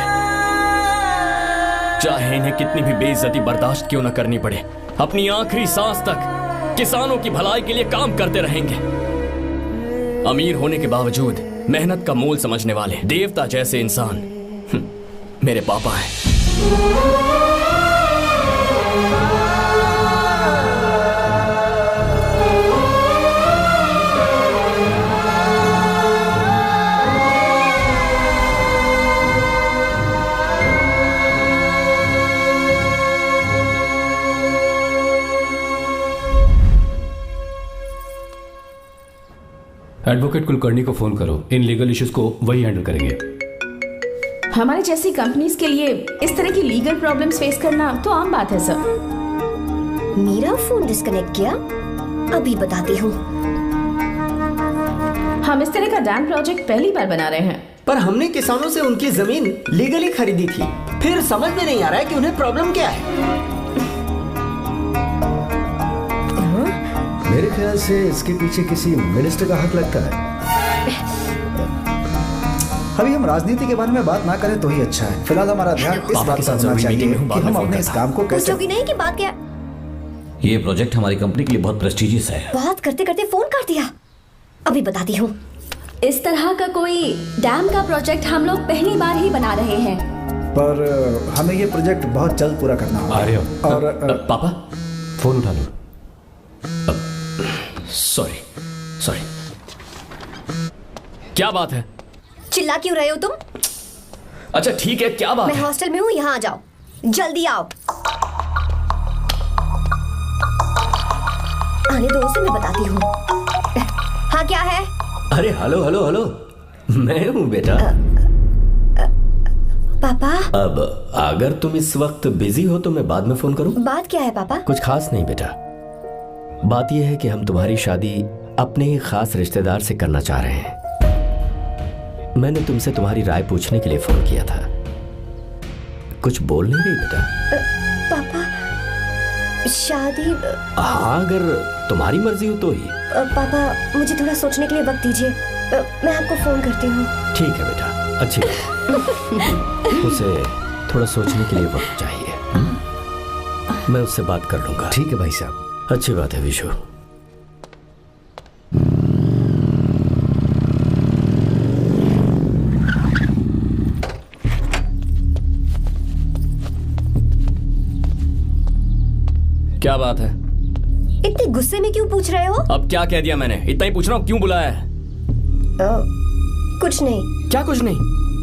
Speaker 5: चाहे इन्हें कितनी भी बेइज्जती बर्दाश्त क्यों न करनी पड़े। अपनी आखिरी सांस तक किसानों की भलाई के लिए काम करते रहेंगे। अमीर होने के बावजूद मेहनत का मोल समझने वाले देवता जैसे इंसान मेरे पापा हैं।
Speaker 8: एडवोकेट कुलकर्णी को फोन करो, इन लीगल इश्यूज को वही हैंडल करेंगे।
Speaker 3: हमारे जैसी कंपनीज के लिए इस तरह की लीगल प्रॉब्लम्स फेस करना तो आम बात है सर।
Speaker 4: मेरा फोन डिस्कनेक्ट किया, अभी बताती हूँ।
Speaker 3: हम इस तरह का डैम प्रोजेक्ट पहली बार बना रहे हैं।
Speaker 9: पर हमने किसानों से उनकी जमीन लीगली खरीदी थी, फिर समझ में नहीं आ रहा है कि उन्हें प्रॉब्लम क्या है।
Speaker 10: मेरे ख्याल से इसके पीछे किसी मिनिस्टर का हक लगता है।
Speaker 13: अभी हम राजनीति के बारे में बात ना करें तो ही अच्छा है। फिलहाल हमारा ध्यान इस बात पर होना चाहिए कि हम अपने इस काम को कैसे।
Speaker 4: पूछोगी नहीं कि बात क्या?
Speaker 12: ये प्रोजेक्ट हमारी कंपनी के लिए बहुत प्रेस्टिजियस है।
Speaker 4: बात करते करते फोन काट दिया, अभी बताती हूँ।
Speaker 7: इस तरह का कोई डैम का प्रोजेक्ट हम लोग पहली बार ही बना रहे हैं,
Speaker 13: पर हमें ये प्रोजेक्ट बहुत जल्द पूरा करना होगा।
Speaker 8: और
Speaker 5: पापा
Speaker 8: फोन उठा लो।
Speaker 5: सॉरी सॉरी, क्या बात है?
Speaker 4: चिल्ला क्यों रहे हो तुम?
Speaker 5: अच्छा ठीक है, क्या बात
Speaker 4: मैं
Speaker 5: है?
Speaker 4: हॉस्टल में हूँ, यहाँ आ जाओ, जल्दी आओ। आने दो उसे, मैं बताती हूँ। हाँ क्या है?
Speaker 10: अरे हेलो हेलो हेलो, मैं हूँ बेटा।
Speaker 4: पापा।
Speaker 10: अब अगर तुम इस वक्त बिजी हो तो मैं बाद में फोन करूँ?
Speaker 4: बात क्या है पापा?
Speaker 10: कुछ खास नहीं बेटा, बात यह है कि हम तुम्हारी शादी अपने ही खास रिश्तेदार से करना चाह रहे हैं। मैंने तुमसे तुम्हारी राय पूछने के लिए फोन किया था। कुछ बोल नहीं रही बेटा?
Speaker 4: पापा शादी।
Speaker 10: हाँ अगर तुम्हारी मर्जी हो तो ही।
Speaker 4: पापा मुझे थोड़ा सोचने के लिए वक्त दीजिए, मैं आपको फोन करती हूँ।
Speaker 10: ठीक है बेटा, अच्छी बात। उसे थोड़ा सोचने के लिए वक्त चाहिए। मैं उससे बात कर लूंगा। ठीक है भाई साहब, अच्छी बात है विशु।
Speaker 5: क्या बात है?
Speaker 4: इतने गुस्से में क्यों पूछ रहे हो?
Speaker 5: अब क्या कह दिया मैंने? इतना ही पूछ रहा हूँ, क्यों बुलाया है?
Speaker 4: कुछ नहीं।
Speaker 5: क्या कुछ नहीं?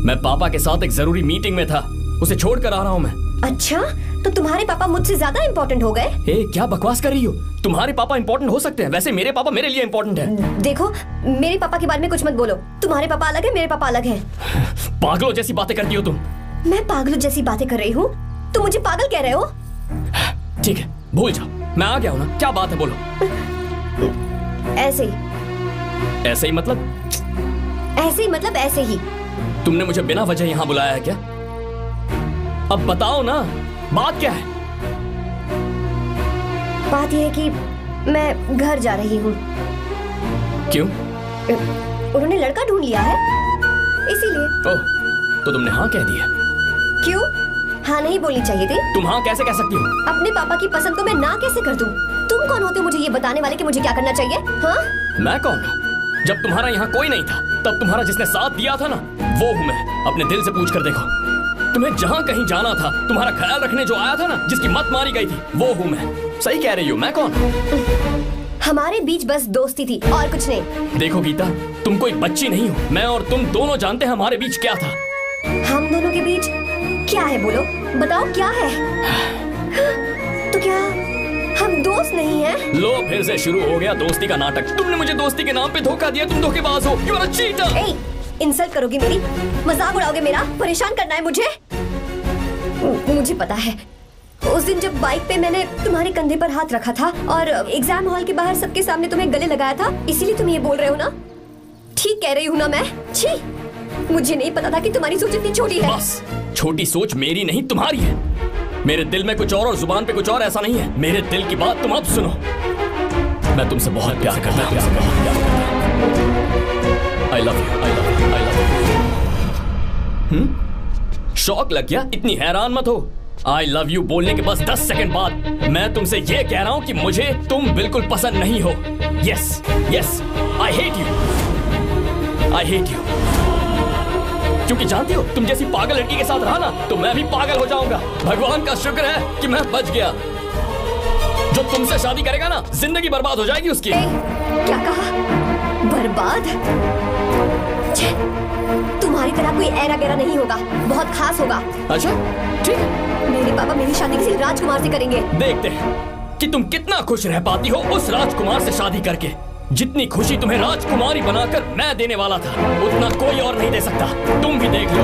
Speaker 5: मैं पापा के साथ एक जरूरी मीटिंग में था, उसे छोड़कर आ रहा हूँ मैं।
Speaker 4: अच्छा, तो तुम्हारे पापा मुझसे ज्यादा इम्पोर्टेंट हो गए?
Speaker 5: क्या बकवास कर रही हो? तुम्हारे पापा इम्पोर्टेंट हो सकते हैं, वैसे मेरे पापा मेरे लिए इम्पोर्टेंट है।
Speaker 4: देखो, मेरे पापा के बारे में कुछ मत बोलो। तुम्हारे पापा अलग है, मेरे पापा अलग है।
Speaker 5: पागलों जैसी बातें करती हो तुम।
Speaker 4: मैं पागलों जैसी बातें कर रही हूँ? तुम मुझे पागल कह रहे हो?
Speaker 5: ठीक है, भूल जाओ, मैं आ गया हूँ ना। क्या बात है, बोलो।
Speaker 4: ऐसे ही।
Speaker 5: ऐसे ही मतलब?
Speaker 4: ऐसे ही मतलब ऐसे ही।
Speaker 5: तुमने मुझे बिना वजह यहाँ बुलाया है क्या? अब बताओ ना, बात क्या है?
Speaker 4: बात यह है कि मैं घर जा रही हूँ।
Speaker 5: क्यों?
Speaker 4: उन्होंने लड़का ढूंढ लिया है, इसीलिए।
Speaker 5: ओह, तो तुमने हाँ कह दिया?
Speaker 4: क्यों? हाँ नहीं बोलनी चाहिए थी।
Speaker 5: तुम हाँ कैसे कह सकती हो?
Speaker 4: अपने पापा की पसंद को मैं ना कैसे कर दूं? तुम कौन होते हो मुझे ये बताने वाले कि मुझे क्या करना चाहिए? हाँ?
Speaker 5: मैं कौन हूँ? जब तुम्हारा यहाँ कोई नहीं था तब तुम्हारा जिसने साथ दिया था ना, वो हूँ मैं। अपने दिल से पूछ कर देखो, तुम्हें जहाँ कहीं जाना था, तुम्हारा ख्याल रखने जो आया था ना, जिसकी मत मारी गई थी, वो हूँ मैं। सही कह रही हो, मैं कौन?
Speaker 4: हमारे बीच बस दोस्ती थी और कुछ नहीं।
Speaker 5: देखो गीता, तुम कोई बच्ची नहीं हो। मैं और तुम दोनों जानते हैं हमारे बीच क्या था।
Speaker 4: हम दोनों के बीच क्या है? बोलो, बताओ क्या है? तो क्या हम दोस्त नहीं हैं?
Speaker 5: लो फिर से शुरू हो गया दोस्ती का नाटक। तुमने मुझे दोस्ती के नाम पे धोखा दिया। तुम धोखेबाज हो। You are a cheater.
Speaker 4: ए, इंसल्ट करोगी मेरी? मजाक उड़ाओगे मेरा? परेशान करना है मुझे? मुझे पता है, उस दिन जब बाइक पे मैंने तुम्हारे कंधे पर हाथ रखा था और एग्जाम हॉल के बाहर सबके सामने तुम्हें गले लगाया था, इसीलिए तुम ये बोल रहे हो ना? ठीक कह रही हूँ ना मैं? छी, मुझे नहीं पता था कि तुम्हारी सोच इतनी छोटी है।
Speaker 5: बस, छोटी सोच मेरी नहीं तुम्हारी है। मेरे दिल में कुछ और जुबान पे कुछ और, ऐसा नहीं है। मेरे दिल की बात तुम अब सुनो। मैं तुमसे बहुत प्यार करता हूँ। I love you, I love you, I love you। शौक लग गया? इतनी हैरान मत हो। I love you बोलने के बस 10 सेकंड बाद मैं तुमसे ये कह रहा हूँ कि मुझे तुम बिल्कुल पसंद नहीं हो। Yes, yes, I hate you, I hate you। क्योंकि जानती हो, तुम जैसी पागल लड़की के साथ रहा ना, तो मैं भी पागल हो जाऊंगा। भगवान का शुक्र है कि मैं बच गया। जो तुमसे शादी करेगा ना, जिंदगी बर्बाद हो जाएगी उसकी।
Speaker 4: क्या कहा? बर्बाद? तुम्हारी तरह कोई ऐरा गैरा नहीं होगा, बहुत खास होगा।
Speaker 5: अच्छा, ठीक है।
Speaker 4: मेरे पापा मेरी शादी किसी राजकुमार से करेंगे।
Speaker 5: देखते हैं कि तुम कितना खुश रह पाती हो उस राजकुमार से शादी करके। जितनी खुशी तुम्हें राजकुमारी बनाकर मैं देने वाला था, उतना कोई और नहीं दे सकता। तुम भी देख लो।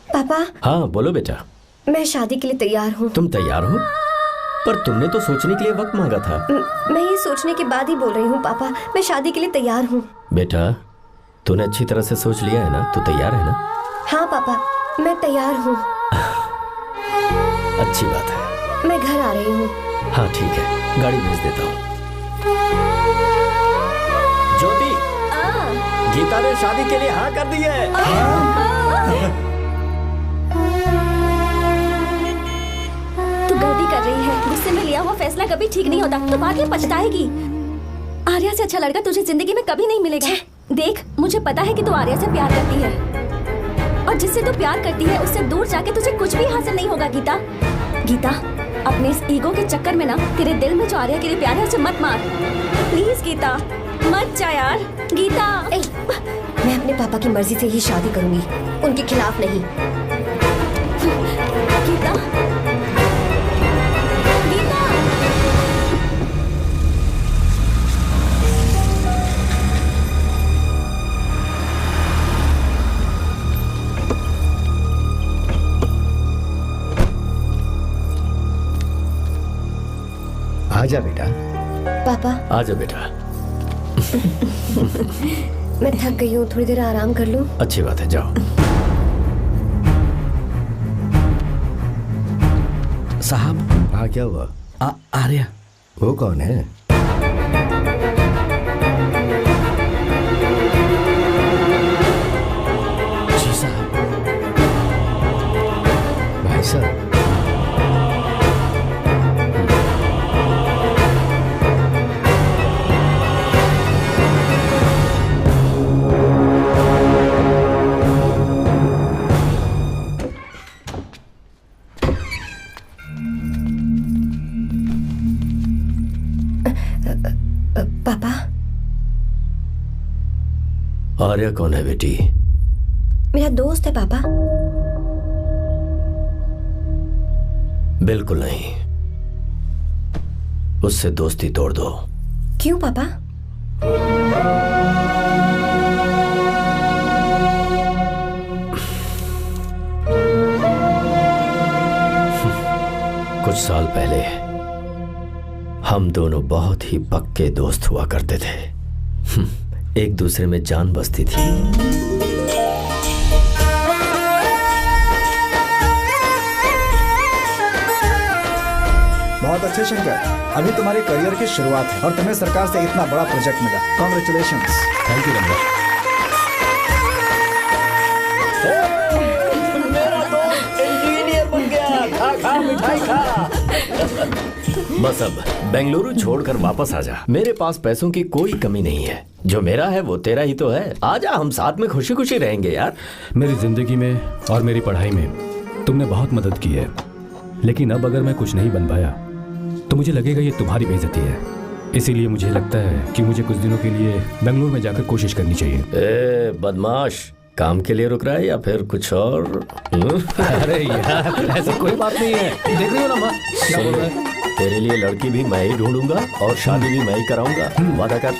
Speaker 4: पापा।
Speaker 10: हाँ बोलो बेटा।
Speaker 4: मैं शादी के लिए तैयार हूँ।
Speaker 10: तुम तैयार हो? पर तुमने तो सोचने के लिए वक्त मांगा था।
Speaker 4: मैं ये सोचने के बाद ही बोल रही हूँ पापा, मैं शादी के लिए तैयार हूँ।
Speaker 10: बेटा, तूने अच्छी तरह से सोच लिया है ना? तू तैयार है ना?
Speaker 4: हाँ पापा, मैं तैयार हूँ।
Speaker 10: अच्छी बात है।
Speaker 4: मैं घर आ रही हूँ।
Speaker 10: हाँ ठीक है, गाड़ी भेज देता हूँ।
Speaker 9: ज्योति, गीता ने शादी के लिए हाँ कर दी है।
Speaker 7: तू गलती कर रही है। गुस्से में लिया हुआ फैसला कभी ठीक नहीं होता, तो बाद में पछताएगी। आर्या से अच्छा लड़का तुझे जिंदगी में कभी नहीं मिलेगा। देख, मुझे पता है कि तू आर्या से प्यार करती है, और जिससे तू प्यार करती है उससे दूर जाके तुझे कुछ भी हासिल नहीं होगा। गीता, गीता, अपने इस ईगो के चक्कर में ना तेरे दिल में जो आर्या के लिए प्यार है उसे मत मार। प्लीज गीता, मत जा यार। गीता,
Speaker 4: मैं अपने पापा की मर्जी से ही शादी करूंगी, उनके खिलाफ नहीं।
Speaker 7: गीता,
Speaker 10: आजा बेटा।
Speaker 4: पापा।
Speaker 10: आजा बेटा।
Speaker 4: मैं थक गई हूँ, थोड़ी देर आराम कर लूँ।
Speaker 10: अच्छी बात है, जाओ।
Speaker 12: साहब।
Speaker 10: हाँ क्या हुआ?
Speaker 12: आर्या।
Speaker 10: वो कौन है?
Speaker 12: जी साहब।
Speaker 10: भाई साहब।
Speaker 4: पापा।
Speaker 10: आर्या कौन है बेटी?
Speaker 4: मेरा दोस्त है पापा।
Speaker 10: बिल्कुल नहीं, उससे दोस्ती तोड़ दो।
Speaker 4: क्यों पापा?
Speaker 10: कुछ साल पहले हम दोनों बहुत ही पक्के दोस्त हुआ करते थे। एक दूसरे में जान बसती थी।
Speaker 13: बहुत अच्छे शंकर, अभी तुम्हारे करियर की शुरुआत है और तुम्हें सरकार से इतना बड़ा प्रोजेक्ट मिला। कॉन्ग्रेचुलेशंस।
Speaker 8: Thank you Ramesh.
Speaker 6: मेरा दोस्त इंजीनियर बन गया। खा खा मिठाई खा।
Speaker 10: बस अब बेंगलुरु छोड़कर वापस आ जा। मेरे पास पैसों की कोई कमी नहीं है। जो मेरा है वो तेरा ही तो है। आजा, हम साथ में खुशी खुशी रहेंगे यार।
Speaker 8: मेरी जिंदगी में और मेरी पढ़ाई में तुमने बहुत मदद की है, लेकिन अब अगर मैं कुछ नहीं बन पाया तो मुझे लगेगा ये तुम्हारी बेइज्जती है। इसीलिए मुझे लगता है कि मुझे कुछ दिनों के लिए बेंगलुरु में जाकर कोशिश करनी चाहिए।
Speaker 10: ए बदमाश, काम के लिए रुक रहा है या फिर कुछ और?
Speaker 8: अरे यार, ऐसी कोई बात नहीं है। देख रही हो ना माँ, क्या बोल रहा है?
Speaker 10: तेरे लिए लड़की भी मैं ही ढूंढूंगा और शादी भी मैं ही कराऊंगा। वादा कर।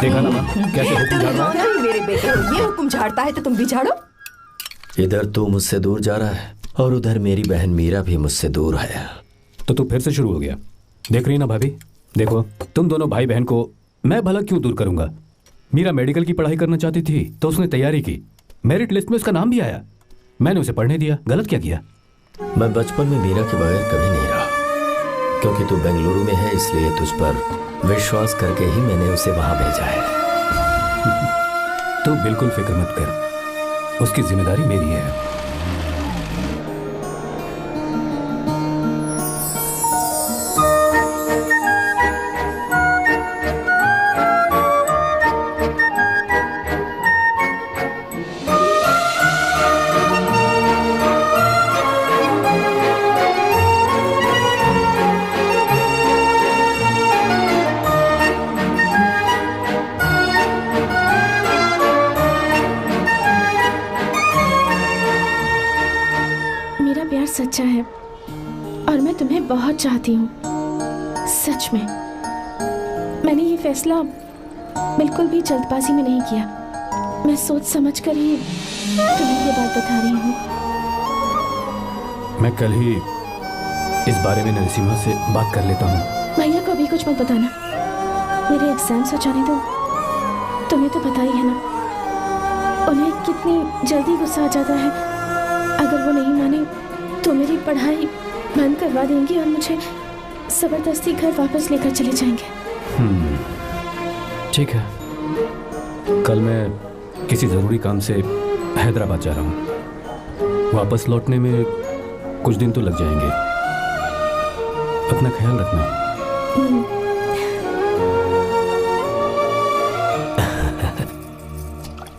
Speaker 8: देखा ना माँ, कैसे हुक्म झाड़ रहा है?
Speaker 11: मेरे बेटे को ये हुक्म झाड़ता है तो तुम भी झाड़ो।
Speaker 10: इधर तू मुझसे दूर जा रहा है और उधर मेरी बहन मीरा भी मुझसे दूर है।
Speaker 8: तो तू फिर से शुरू हो गया। देख रही ना भाभी, देखो तुम दोनों भाई बहन को मैं भला क्यों दूर करूंगा। मीरा मेडिकल की पढ़ाई करना चाहती थी तो उसने तैयारी की, मेरिट लिस्ट में उसका नाम भी आया, मैंने उसे पढ़ने दिया। गलत क्या किया?
Speaker 10: मैं बचपन में मीरा के बगैर कभी नहीं रहा, क्योंकि तू बेंगलुरु में है इसलिए तुझ पर विश्वास करके ही मैंने उसे वहां भेजा है।
Speaker 8: तू बिल्कुल फिक्र मत कर, उसकी जिम्मेदारी मेरी है।
Speaker 3: सच्चा है और मैं तुम्हें बहुत चाहती हूँ, सच में। मैंने ये फैसला बिल्कुल भी जल्दबाजी में नहीं किया। मैं सोच समझ कर ही तुम्हें ये बात बता रही हूँ।
Speaker 8: मैं कल ही इस बारे में नरसिम्हा से बात कर लेता हूँ।
Speaker 3: भैया को अभी कुछ मत बताना, मेरे एग्जाम्स हो जाने दो। तुम्हें तो पता ही है ना उन्हें कितनी जल्दी गुस्सा आ जाता है। अगर वो नहीं माने तो मेरी पढ़ाई बंद करवा देंगे और मुझे जबरदस्ती घर वापस लेकर चले जाएंगे।
Speaker 8: ठीक है, कल मैं किसी ज़रूरी काम से हैदराबाद जा रहा हूँ। वापस लौटने में कुछ दिन तो लग जाएंगे। अपना ख्याल रखना।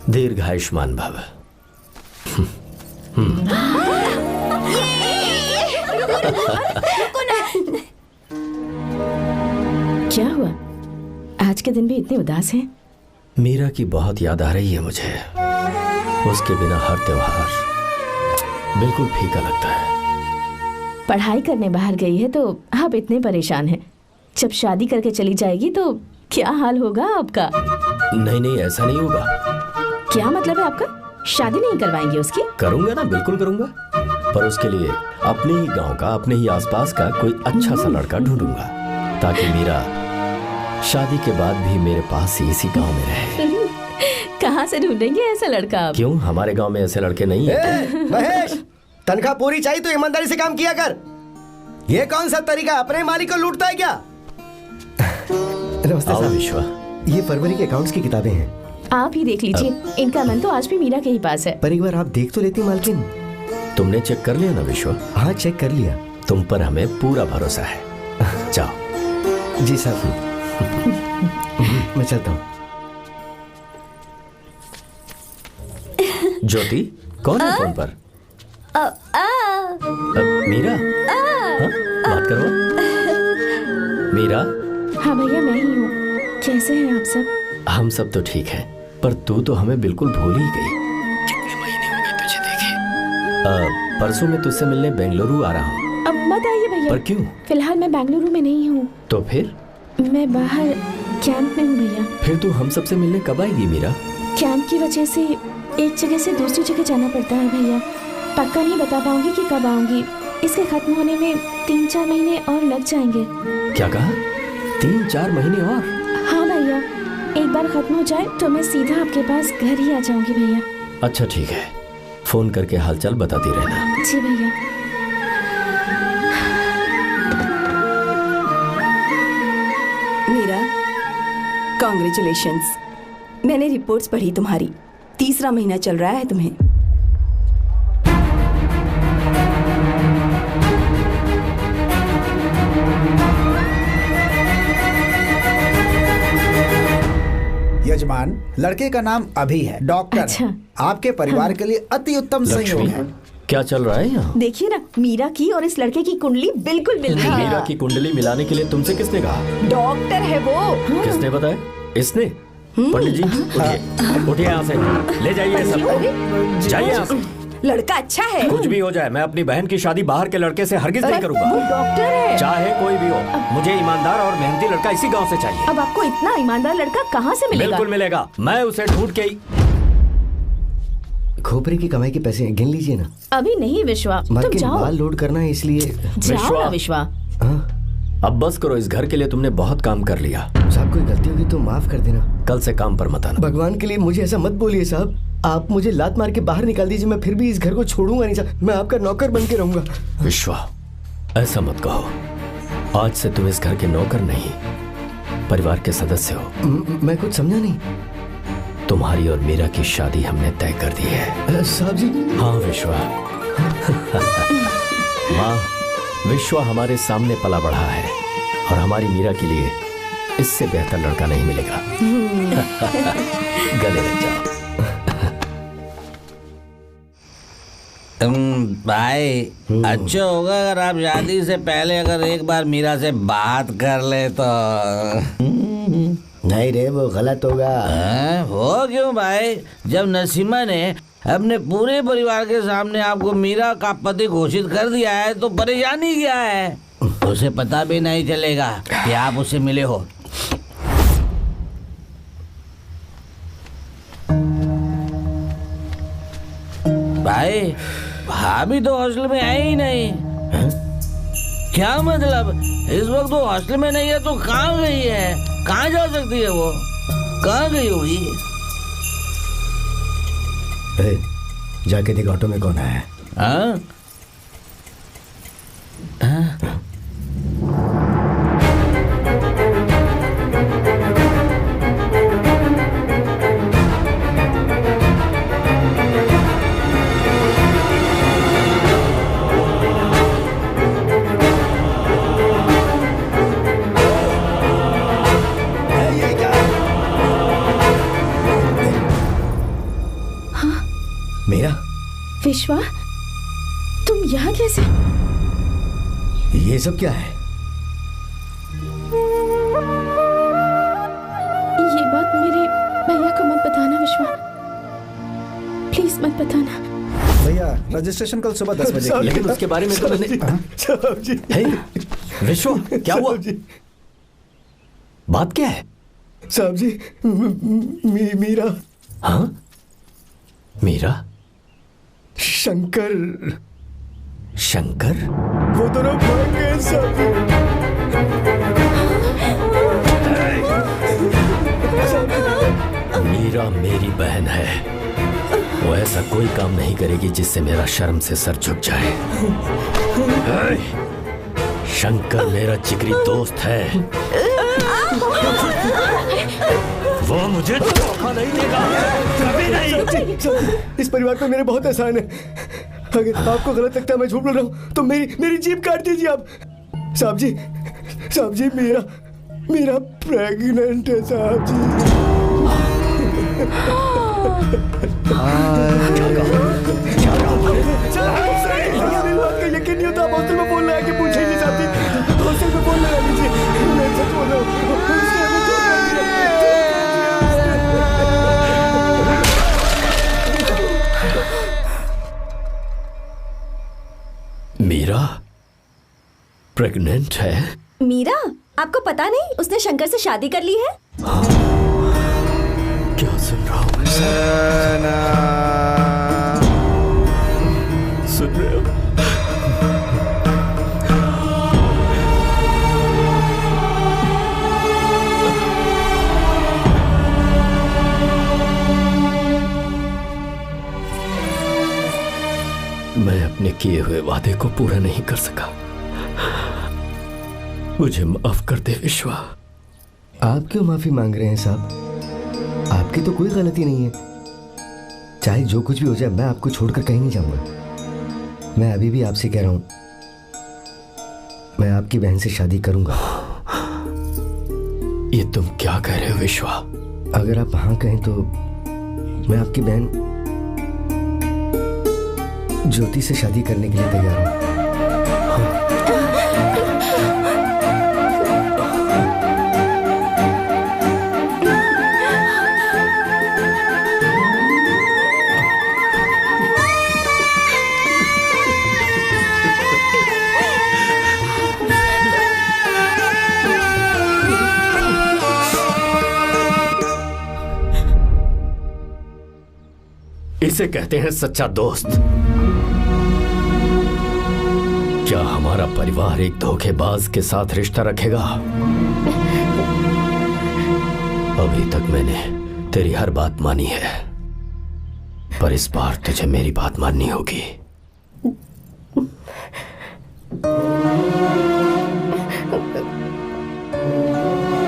Speaker 10: दीर्घायुष्मान भव।
Speaker 3: क्या हुआ, आज के दिन भी इतने उदास हैं?
Speaker 10: मीरा की बहुत याद आ रही है मुझे। उसके बिना हर त्योहार बिल्कुल फीका लगता है।
Speaker 3: पढ़ाई करने बाहर गई है तो आप इतने परेशान हैं। जब शादी करके चली जाएगी तो क्या हाल होगा आपका?
Speaker 10: नहीं, ऐसा नहीं होगा।
Speaker 3: क्या मतलब है आपका? शादी नहीं करवाएंगे उसकी?
Speaker 10: करूंगा ना, बिल्कुल करूंगा, पर उसके लिए अपने ही गांव का, अपने ही आसपास का कोई अच्छा सा लड़का ढूंढूंगा ताकि मीरा शादी के बाद भी मेरे पास ही इसी गांव में रहे।
Speaker 3: कहाँ से ढूंढेंगे ऐसा लड़का आप?
Speaker 10: क्यों, हमारे गांव में ऐसे लड़के नहीं हैं?
Speaker 6: महेश, तनख्वाह पूरी चाहिए तो ईमानदारी से काम किया कर। ये कौन सा तरीका, अपने मालिक को लूटता है क्या?
Speaker 10: नमस्ते साहब। विश्वा, ये फरवरी के अकाउंट्स की किताबें हैं,
Speaker 3: आप ही देख लीजिए। इनका मन तो आज भी मीरा के ही पास है।
Speaker 10: पर एक बार आप देख तो लेती मालकिन। तुमने चेक कर लिया ना विश्वा? हाँ, चेक कर लिया। तुम पर हमें पूरा भरोसा है। जाओ।
Speaker 6: जी साहब। मैं चलता हूँ।
Speaker 10: ज्योति, कौन है फोन पर? मीरा? हाँ? बात करो। मीरा?
Speaker 3: हाँ भैया, मैं ही हूँ। कैसे हैं आप सब?
Speaker 10: हम सब तो ठीक हैं, पर तू तो हमें बिल्कुल भूल ही गई। कितने महीने हो गए तुझे देखे। परसों मैं तुझसे मिलने बेंगलुरु आ रहा हूँ।
Speaker 3: अब मत आइए भैया।
Speaker 10: पर क्यों?
Speaker 3: फिलहाल मैं बेंगलुरु में नहीं हूँ।
Speaker 10: तो फिर?
Speaker 3: मैं बाहर कैंप में हूँ भैया।
Speaker 10: फिर तू हम सबसे मिलने कब आएगी मीरा?
Speaker 3: कैंप की वजह से एक जगह से दूसरी जगह जाना पड़ता है भैया। पक्का नहीं बता पाऊंगी कि कब आऊंगी। इसके खत्म होने में 3-4 महीने और लग जाएंगे।
Speaker 5: क्या कहा? 3-4 महीने और?
Speaker 3: हाँ भैया, एक बार खत्म हो जाए तो मैं सीधा आपके पास घर ही आ जाऊंगी भैया।
Speaker 5: अच्छा ठीक है, फोन करके हालचाल बताती रहना।
Speaker 3: जी भैया।
Speaker 11: मीरा, कॉन्ग्रेचुलेशंस। मैंने रिपोर्ट्स पढ़ी तुम्हारी, 3रा महीना चल रहा है तुम्हें।
Speaker 13: यजमान, लड़के का नाम अभी है, डॉक्टर।
Speaker 3: अच्छा।
Speaker 13: आपके परिवार के लिए अति उत्तम संयोग है।
Speaker 5: क्या चल रहा है यहाँ?
Speaker 3: देखिए ना, मीरा की और इस लड़के की कुंडली बिल्कुल मिल रही है।
Speaker 5: मीरा की कुंडली मिलाने के लिए तुमसे किसने कहा?
Speaker 11: डॉक्टर है वो।
Speaker 5: किसने बताया? इसने? पंडित जी उठिए, उठिए यहाँ से, ले जाइए सब, जाइए यहाँ से।
Speaker 11: लड़का अच्छा है।
Speaker 5: कुछ भी हो जाए, मैं अपनी बहन की शादी बाहर के लड़के से हरगिज नहीं करूंगा।
Speaker 11: वो डॉक्टर है।
Speaker 5: चाहे कोई भी हो, मुझे ईमानदार और मेहनती लड़का इसी गांव से चाहिए।
Speaker 3: अब आपको इतना ईमानदार लड़का कहाँ से मिलेगा?
Speaker 5: बिल्कुल मिलेगा, मैं उसे ढूंढ के ही।
Speaker 10: खोपरे की कमाई के पैसे गिन लीजिए ना।
Speaker 3: अभी नहीं विश्वा,
Speaker 10: मर
Speaker 3: तुम
Speaker 10: के
Speaker 3: जाओ।
Speaker 10: बाल लोड करना है इसलिए।
Speaker 3: जाओ ना विश्वा।
Speaker 5: अब बस करो, इस घर के लिए तुमने बहुत काम कर लिया।
Speaker 10: साहब कोई गलती होगी तो माफ कर देना।
Speaker 5: कल से काम पर मत आना।
Speaker 10: भगवान के लिए मुझे ऐसा मत बोलिए साहब। आप मुझे लात मार के बाहर निकाल दीजिए, मैं फिर भी इस घर को छोड़ूंगा नहीं साहब। मैं आपका नौकर बन के रहूंगा।
Speaker 5: विश्वा, ऐसा मत कहो। आज से तुम इस घर के नौकर नहीं, परिवार के सदस्य हो।
Speaker 10: मैं कुछ समझा नहीं।
Speaker 5: तुम्हारी और मीरा की शादी हमने तय कर दी है।
Speaker 10: साहब जी।
Speaker 5: हाँ विश्वा। माँ, विश्वा हमारे सामने पला बढ़ा है और हमारी मीरा के लिए इससे बेहतर लड़का नहीं मिलेगा। गले लग जाओ।
Speaker 12: भाई, अच्छा होगा अगर आप शादी से पहले अगर एक बार मीरा से बात कर ले तो।
Speaker 10: नहीं रे, वो गलत होगा।
Speaker 12: हो क्यों भाई? जब नसीमा ने अपने पूरे परिवार के सामने आपको मीरा का पति घोषित कर दिया है तो परेशानी क्या है? उसे पता भी नहीं चलेगा कि आप उससे मिले हो। भाई, भाभी तो हॉस्टल में है ही नहीं। क्या मतलब? इस वक्त वो हॉस्टल में नहीं है तो कहाँ गई है? कहाँ जा सकती है वो? कहाँ गई होगी?
Speaker 10: जाके देख ऑटो में कौन है।
Speaker 12: हाँ?
Speaker 10: मेरा
Speaker 3: विश्वा, तुम यहाँ कैसे?
Speaker 10: ये सब क्या है?
Speaker 3: ये बात मेरे भैया को मत बताना विश्वा, प्लीज मत बताना।
Speaker 13: भैया, रजिस्ट्रेशन कल सुबह 10 बजे।
Speaker 5: लेकिन उसके बारे में तो मैंने। विश्वा, क्या हुआ? बात क्या है?
Speaker 10: साहब जी, मीरा।
Speaker 5: हाँ, मीरा?
Speaker 10: शंकर।
Speaker 5: शंकर?
Speaker 10: वो दोनों भाग गए साहब जी।
Speaker 5: मीरा मेरी बहन है, वो ऐसा कोई काम नहीं करेगी जिससे मेरा शर्म से सर झुक जाए। शंकर मेरा जिगरी दोस्त है, वो मुझे धोखा नहीं देगा, कभी नहीं।
Speaker 10: इस परिवार पे मेरे बहुत एहसान है। अगर आपको गलत लगता है मैं झूठ बोल रहा हूँ तो मेरी जीभ काट दीजिए आप। साहब जी, मेरा प्रेग्नेंट है साहब जी। मेरी बात का यकीन नहीं होता। आप हॉस्टल में फोन लगा के पूछेंगे साहब जी। हॉस्टल में फोन लगा लीजिए, मैं सच बोल रहा हूँ।
Speaker 5: मीरा प्रेग्नेंट है?
Speaker 7: मीरा, आपको पता नहीं उसने शंकर से शादी कर ली है?
Speaker 5: क्या सुन रहा हूँ मैं? सुन रहे हो? किए हुए वादे को पूरा नहीं कर सका। मुझे माफ कर दे विश्वा।
Speaker 10: आप क्यों माफी मांग रहे हैं साहब? आपकी तो कोई गलती नहीं है। चाहे जो कुछ भी हो जाए, मैं आपको छोड़कर कहीं नहीं जाऊंगा। मैं अभी भी आपसे कह रहा हूं, मैं आपकी बहन से शादी करूंगा।
Speaker 5: ये तुम क्या कह रहे हो विश्वा?
Speaker 10: अगर आप हाँ कहें तो मैं आपकी बहन ज्योति से शादी करने के लिए तैयार हूं।
Speaker 5: इसे कहते हैं सच्चा दोस्त। क्या हमारा परिवार एक धोखेबाज के साथ रिश्ता रखेगा? अभी तक मैंने तेरी हर बात मानी है, पर इस बार तुझे मेरी बात माननी होगी।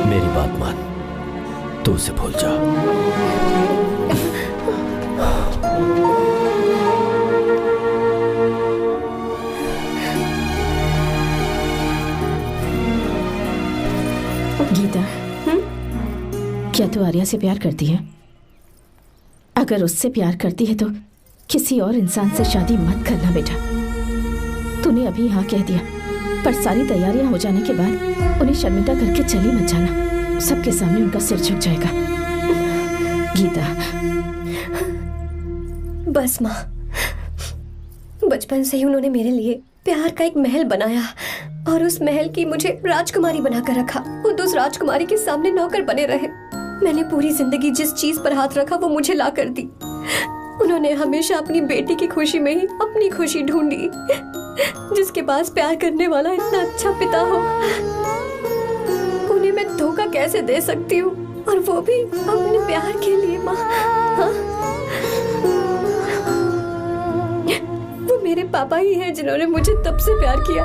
Speaker 5: मेरी बात मान, तू उसे भूल जा।
Speaker 3: गीता, क्या तू आर्या से प्यार करती है? अगर उससे प्यार करती है तो किसी और इंसान से शादी मत करना बेटा। तूने अभी हाँ कह दिया, पर सारी तैयारियां हो जाने के बाद उन्हें शर्मिंदा करके चली मत जाना। सबके सामने उनका सिर झुक जाएगा। गीता।
Speaker 4: बस माँ, बचपन से ही उन्होंने मेरे लिए प्यार का एक महल बनाया और उस महल की मुझे राजकुमारी बनाकर रखा। खुद उस राजकुमारी के सामने नौकर बने रहे। मैंने पूरी जिंदगी जिस चीज पर हाथ रखा वो मुझे ला कर दी। उन्होंने हमेशा अपनी बेटी की खुशी में ही अपनी खुशी ढूंढी। जिसके पास प्यार करने वाला इतना अच्छा पिता हो, उन्हें मैं धोखा कैसे दे सकती हूँ, और वो भी अपने प्यार के लिए। माँ, हाँ? वो मेरे पापा ही हैं जिन्होंने मुझे तब से प्यार किया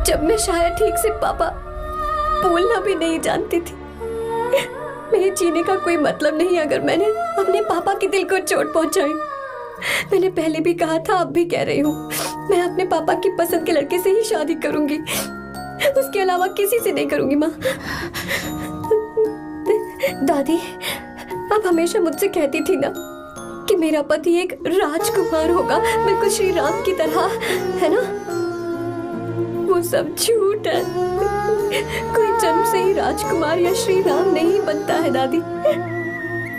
Speaker 4: जब मैं शायद ठीक से पापा बोलना भी नहीं जानती थी। मेरे जीने का कोई मतलब नहीं अगर मैंने अपने पापा के दिल को चोट पहुंचाई। मैंने पहले भी कहा था, अब भी कह रही हूँ, मैं अपने पापा की पसंद के लड़के से ही शादी करूंगी, उसके अलावा किसी से नहीं करूंगी। माँ, दादी आप हमेशा मुझसे कहती थी ना कि मेरा पति एक राजकुमार होगा, बिल्कुल श्री राम की तरह, है ना? वो सब झूठ है। कोई जन्म से ही राजकुमार या श्री राम नहीं बनता है दादी।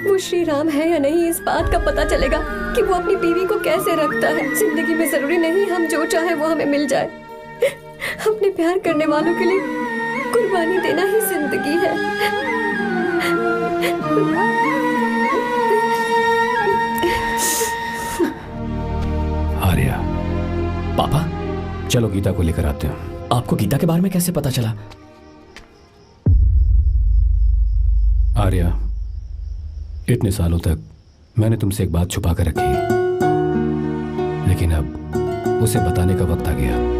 Speaker 4: वो श्री राम है या नहीं, इस बात का पता चलेगा कि वो अपनी बीवी को कैसे रखता है। जिंदगी में जरूरी नहीं हम जो चाहे वो हमें मिल जाए। अपने प्यार करने वालों के लिए कुर्बानी देना ही जिंदगी है।
Speaker 8: आर्या,
Speaker 5: पापा,
Speaker 8: चलो गीता को लेकर आते हैं।
Speaker 5: आपको गीता के बारे में कैसे पता चला?
Speaker 8: आर्या, इतने सालों तक मैंने तुमसे एक बात छुपा कर रखी, लेकिन अब उसे बताने का वक्त आ गया।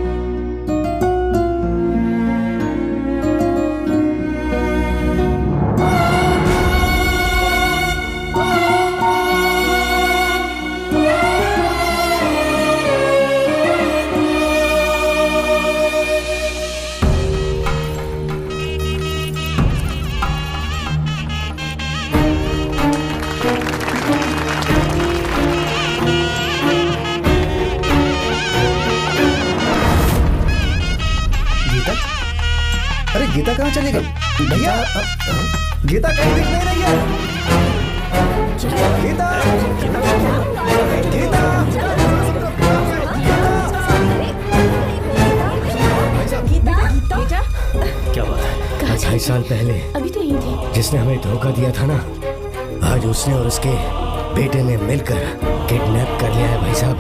Speaker 6: गीता कहाँ चली गई? भैया, गीता कहीं दिख नहीं रही है। गीता,
Speaker 3: गीता,
Speaker 10: क्या बात है? 2.5 साल पहले
Speaker 3: अभी तो यही थी।
Speaker 10: जिसने हमें धोखा दिया था ना, आज उसने और उसके बेटे ने मिलकर किडनैप कर लिया है भाई साहब।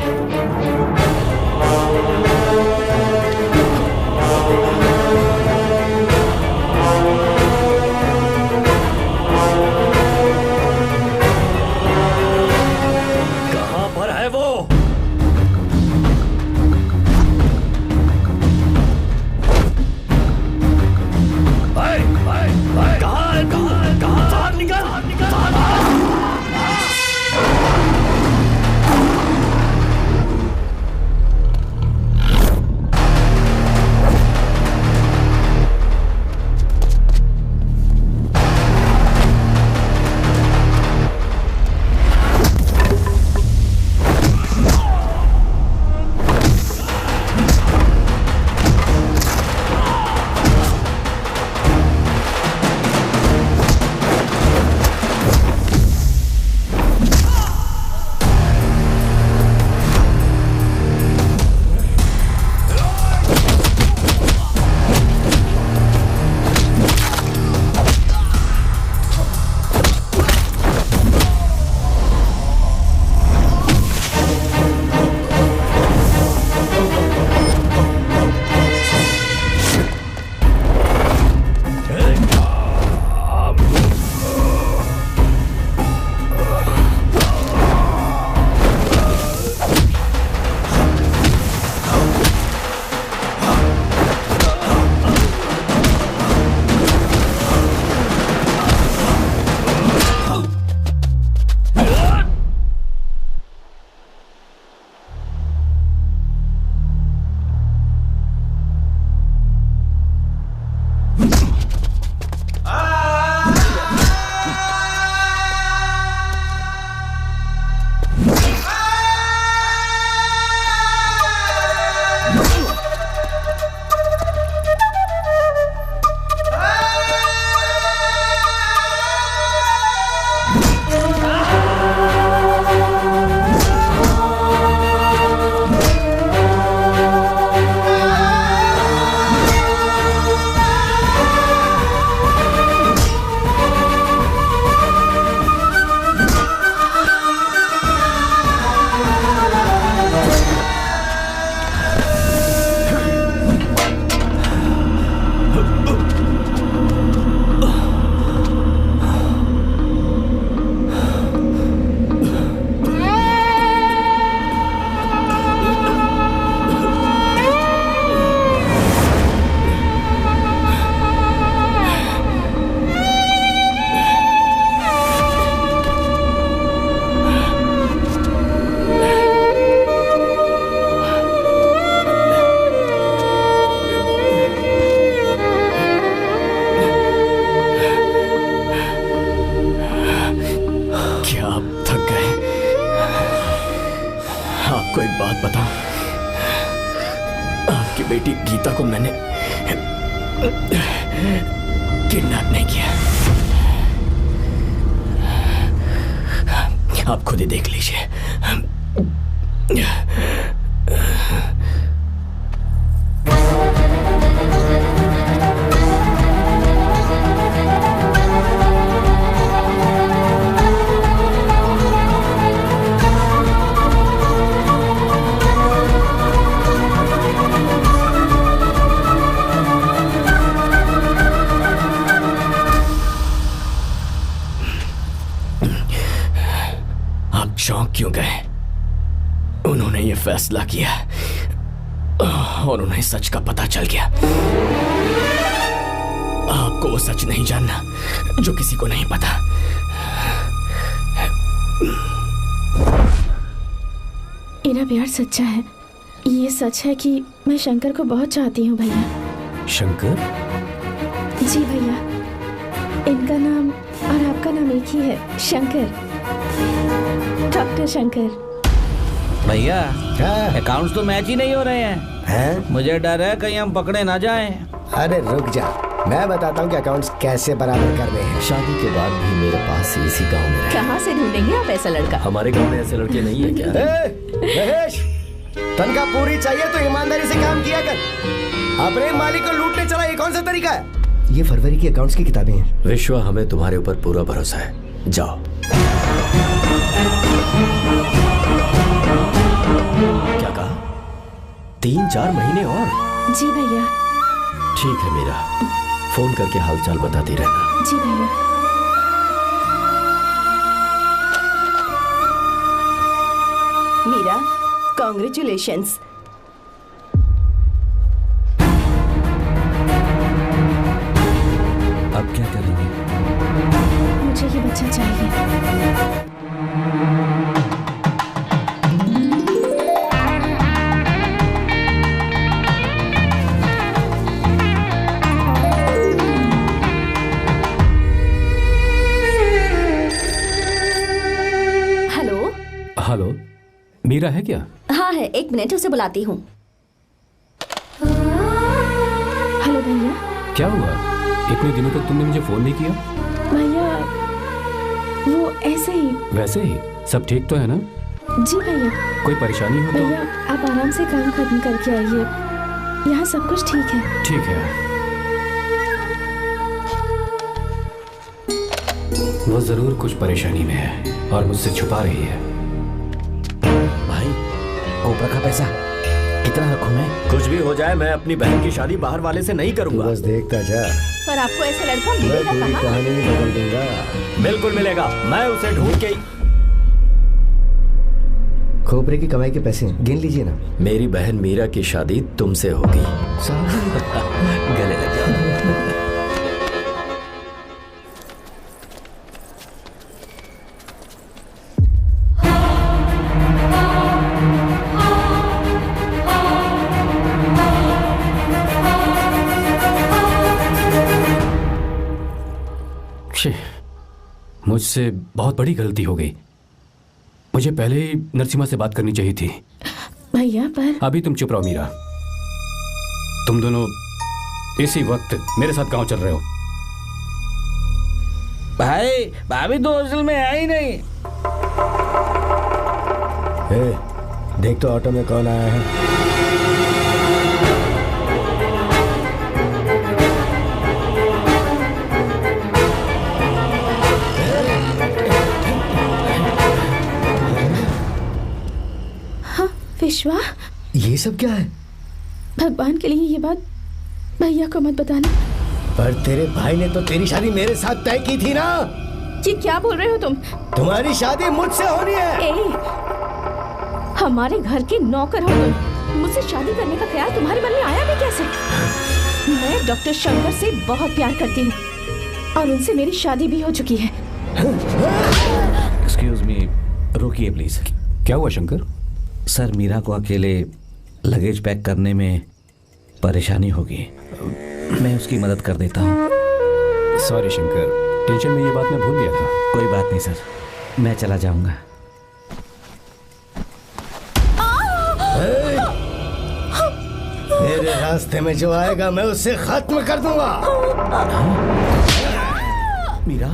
Speaker 5: बेटी गीता को मैंने किडनैप नहीं किया। आप खुद ही देख लीजिए। चौंक क्यों गए? उन्होंने ये फैसला किया और उन्हें सच का पता चल गया। आपको वो सच नहीं जानना जो किसी को नहीं पता।
Speaker 3: इनका प्यार सच्चा है। ये सच है कि मैं शंकर को बहुत चाहती हूँ भैया।
Speaker 8: शंकर?
Speaker 3: जी भैया, इनका नाम और आपका नाम एक ही है, शंकर, डॉक्टर शंकर।
Speaker 12: भैया अकाउंट्स तो मैच ही नहीं हो रहे हैं। मुझे डर है कहीं हम पकड़े ना जाएं।
Speaker 10: अरे रुक जा, मैं बताता हूँ कि अकाउंट्स कैसे बराबर कर रहे हैं।
Speaker 1: शादी के बाद भी मेरे पास इसी गांव में
Speaker 3: कहाँ से ढूंढेंगे आप ऐसा लड़का?
Speaker 1: हमारे गांव में ऐसे लड़के नहीं है क्या?
Speaker 10: महेश, तनख्वाह पूरी चाहिए तो ईमानदारी से काम किया कर। अपने मालिक को लूटने चला, ये कौन सा तरीका है? ये फरवरी की अकाउंट्स की किताबें हैं।
Speaker 1: विश्वा, हमें तुम्हारे ऊपर पूरा भरोसा है। जाओ। क्या कहा? 3-4 महीने और?
Speaker 3: जी भैया।
Speaker 1: ठीक है मीरा, फोन करके हालचाल बताती रहना।
Speaker 3: जी भैया।
Speaker 11: मीरा, कॉन्ग्रेचुलेशंस।
Speaker 12: अब क्या करेंगे?
Speaker 3: मुझे ये बच्चा चाहिए।
Speaker 8: हेलो, मीरा है क्या?
Speaker 7: हाँ है, 1 मिनट उसे बुलाती हूँ।
Speaker 3: हेलो भैया।
Speaker 8: क्या हुआ? इतने दिनों तक तुमने मुझे फोन नहीं किया?
Speaker 3: भैया वो ऐसे ही।
Speaker 8: वैसे ही? सब ठीक तो है ना?
Speaker 3: जी भैया।
Speaker 8: कोई परेशानी हो तो?
Speaker 3: भैया आप आराम से काम खत्म करके आइए, यहाँ सब कुछ ठीक है।
Speaker 8: ठीक है। वो जरूर कुछ परेशानी में है और मुझसे छुपा रही है।
Speaker 12: भाई, कोपरा का पैसा कितना रखूं मैं?
Speaker 1: कुछ भी हो जाए, मैं अपनी बहन की शादी बाहर वाले से नहीं करूंगा।
Speaker 10: बस देखता जा।
Speaker 3: पर आपको ऐसा लड़का मिलेगा कहाँ?
Speaker 10: कहानी नहीं बदल दूंगा।
Speaker 1: बिल्कुल मिलेगा, मैं उसे ढूंढ के।
Speaker 10: खोपरे की कमाई के पैसे गिन लीजिए ना।
Speaker 1: मेरी बहन मीरा की शादी तुमसे होगी। गले लग जाओ।
Speaker 8: मुझसे बहुत बड़ी गलती हो गई। मुझे पहले ही नरसिम्हा से बात करनी चाहिए थी।
Speaker 3: भैया पर
Speaker 8: अभी तुम चुप रहो मीरा। तुम दोनों इसी वक्त मेरे साथ गांव चल रहे हो।
Speaker 12: भाई, भाभी तो हॉस्टल में है ही नहीं।
Speaker 10: देख तो ऑटो में कौन आया है।
Speaker 3: विश्वा,
Speaker 10: ये सब क्या है?
Speaker 3: भगवान के लिए ये बात भैया को मत बताना।
Speaker 10: पर तेरे भाई ने तो तेरी शादी मेरे साथ तय की थी ना।
Speaker 3: ये क्या बोल रहे हो तुम?
Speaker 10: तुम्हारी शादी मुझसे होनी है।
Speaker 3: हमारे घर के नौकर हो तुम, मुझसे शादी करने का ख्याल तुम्हारे मन में आया भी कैसे? मैं डॉक्टर शंकर से बहुत प्यार करती हूँ और उनसे मेरी शादी भी हो चुकी है।
Speaker 12: एक्सक्यूज मी, रुकिए प्लीज।
Speaker 8: क्या हुआ शंकर?
Speaker 12: सर, मीरा को अकेले लगेज पैक करने में परेशानी होगी, मैं उसकी मदद कर देता हूँ।
Speaker 8: सॉरी शंकर, टेंशन में ये बात मैं भूल गया था।
Speaker 12: कोई बात नहीं सर, मैं चला जाऊंगा।
Speaker 10: मेरे रास्ते में जो आएगा मैं उसे खत्म कर दूंगा।
Speaker 6: मीरा,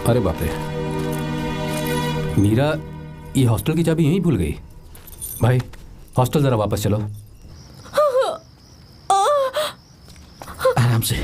Speaker 8: अरे बाप रे, मीरा ये हॉस्टल की चाबी यहीं भूल गई। भाई हॉस्टल जरा वापस चलो।
Speaker 12: आराम से।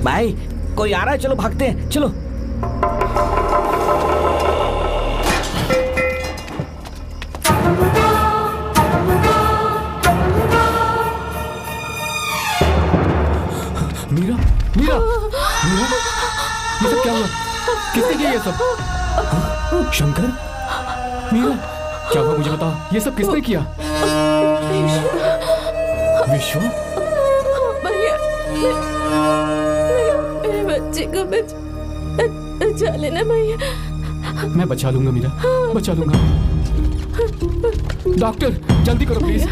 Speaker 12: भाई कोई आ रहा है, चलो भागते हैं, चलो।
Speaker 8: मीरा, मीरा, मीरा, ये सब क्या हुआ? किसने किया ये सब? शंकर, मीरा, क्या हुआ मुझे बता, ये सब किसने किया? विश्व,
Speaker 11: बच्चे को बचा लेना भैया।
Speaker 8: मैं बचा लूंगा मीरा, बचा लूंगा। डॉक्टर जल्दी करो प्लीज।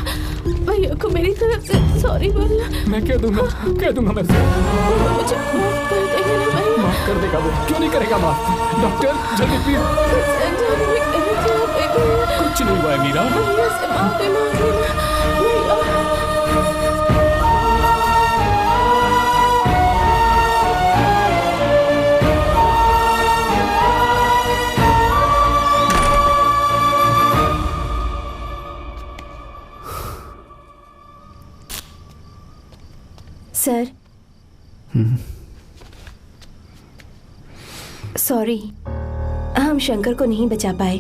Speaker 11: भैया को मेरी तरफ से सॉरी बोलना।
Speaker 8: मैं कह दूंगा मैं उसे।
Speaker 11: मुझे माफ कर देगा ना भैया?
Speaker 8: माफ कर देगा वो, क्यों नहीं करेगा माफ? डॉक्टर जल्दी प्लीज। कुछ नहीं हुआ है मीरा।
Speaker 11: भैया से माफी मांग लेना भैया।
Speaker 4: सर, सॉरी, हम शंकर को नहीं बचा पाए।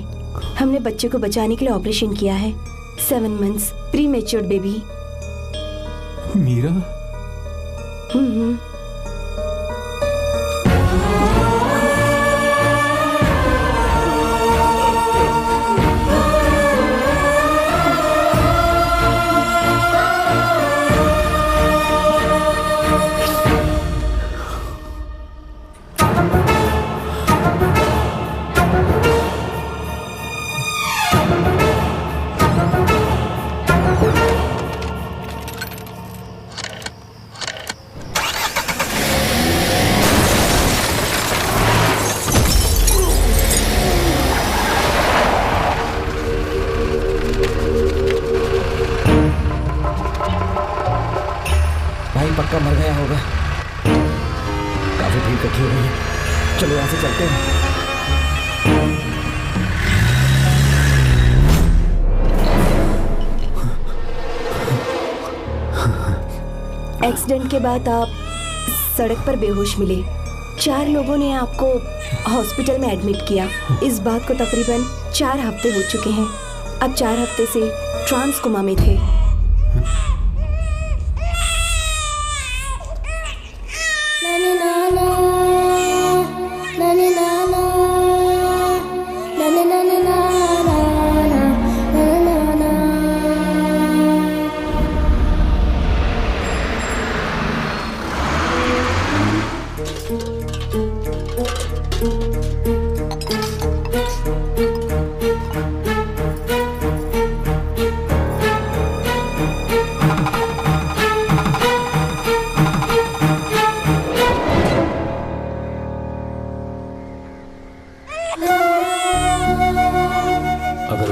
Speaker 4: हमने बच्चे को बचाने के लिए ऑपरेशन किया है। 7 months pre matured baby.
Speaker 8: Meera,
Speaker 12: पक्का मर गया होगा। काफी भीड़ इकट्ठी हो गई है, चलो यहाँ से चलते हैं।
Speaker 4: एक्सीडेंट के बाद आप सड़क पर बेहोश मिले। 4 लोगों ने आपको हॉस्पिटल में एडमिट किया। इस बात को तकरीबन 4 हफ्ते हो चुके हैं। अब 4 हफ्ते से ट्रांस कोमा में थे।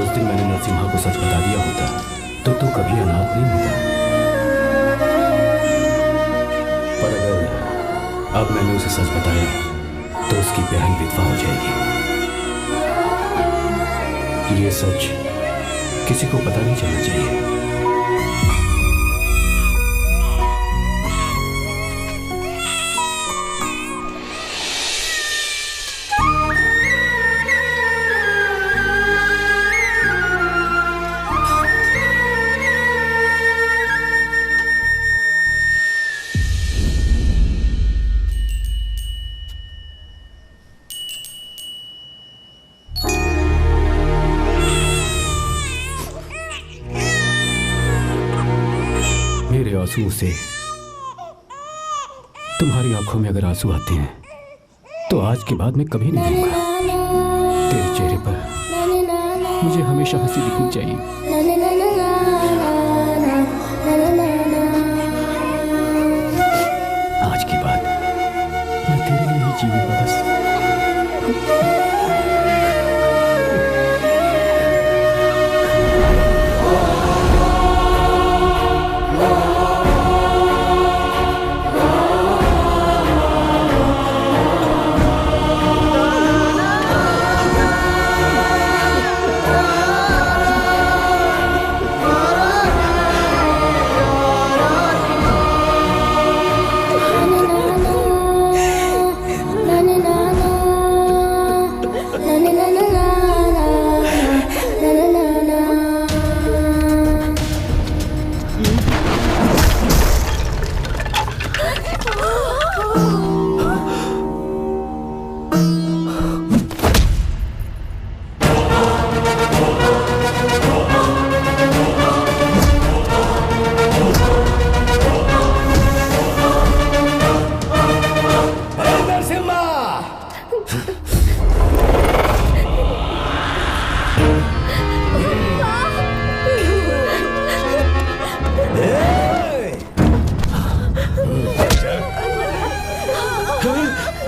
Speaker 8: उस दिन मैंने नरसिम्हा को सच बता दिया होता तो तू कभी अनाथ नहीं होता। पर अगर अब मैंने उसे सच बताया तो उसकी बहन विधवा हो जाएगी। ये सच किसी को पता नहीं चलना चाहिए। आंसू से तुम्हारी आंखों में अगर आंसू आते हैं तो आज के बाद मैं कभी नहीं दूंगा। तेरे चेहरे पर मुझे हमेशा हंसी दिखनी चाहिए। आज के बाद मैं तेरे लिए ही जीऊंगा बस।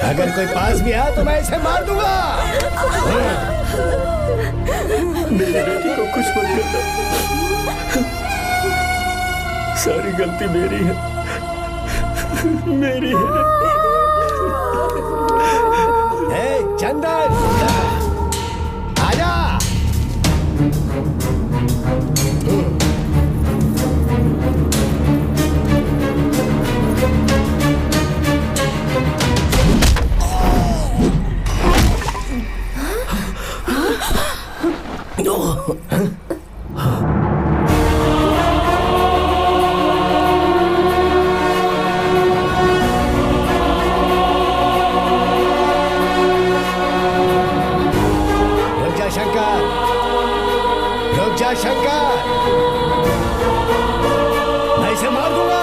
Speaker 10: अगर कोई पास भी आया तो मैं इसे मार दूंगा।
Speaker 5: मेरी बेटी को कुछ मत करना, सारी गलती मेरी है, मेरी है।
Speaker 10: चंदन आजा। शंकर, मैं इसे मार दूंगा।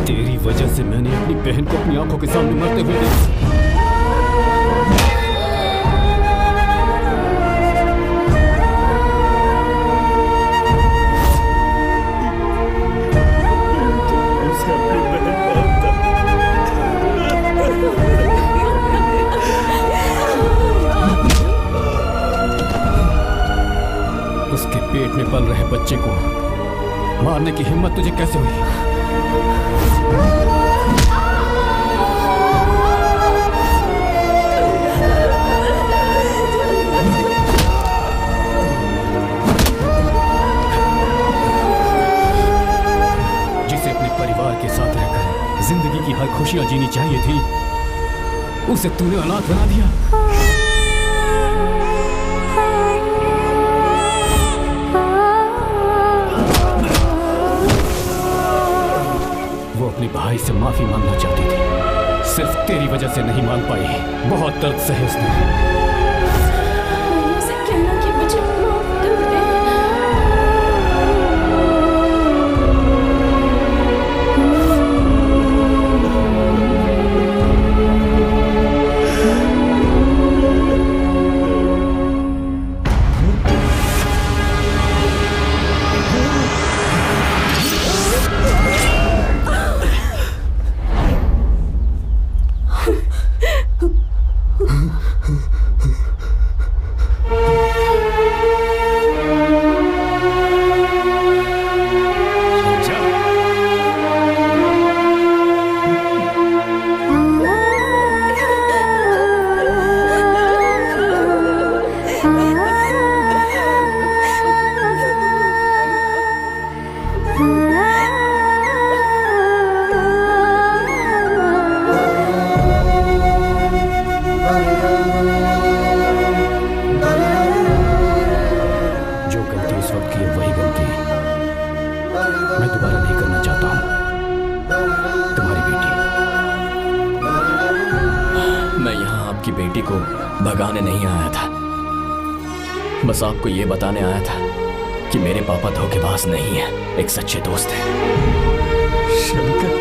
Speaker 8: तेरी वजह से मैंने अपनी बहन को अपनी आंखों के सामने मरते हुए देखा। उसके पेट में पल रहे बच्चे को मारने की हिम्मत तुझे कैसे हुई? जिसे अपने परिवार के साथ रहकर जिंदगी की हर खुशियां जीनी चाहिए थी, उसे तूने अनाथ बना दिया। अपने भाई से माफी मांगना चाहती थी, सिर्फ तेरी वजह से नहीं मांग पाई। बहुत दर्द सहे उसने।
Speaker 3: उसे कहना कि मुझे माफ कर दे।
Speaker 8: दोबारा नहीं करना चाहता हूं। तुम्हारी बेटी।
Speaker 5: मैं यहाँ आपकी बेटी को भगाने नहीं आया था, बस आपको ये बताने आया था कि मेरे पापा धोखेबाज नहीं है, एक सच्चे दोस्त हैं। शंकर,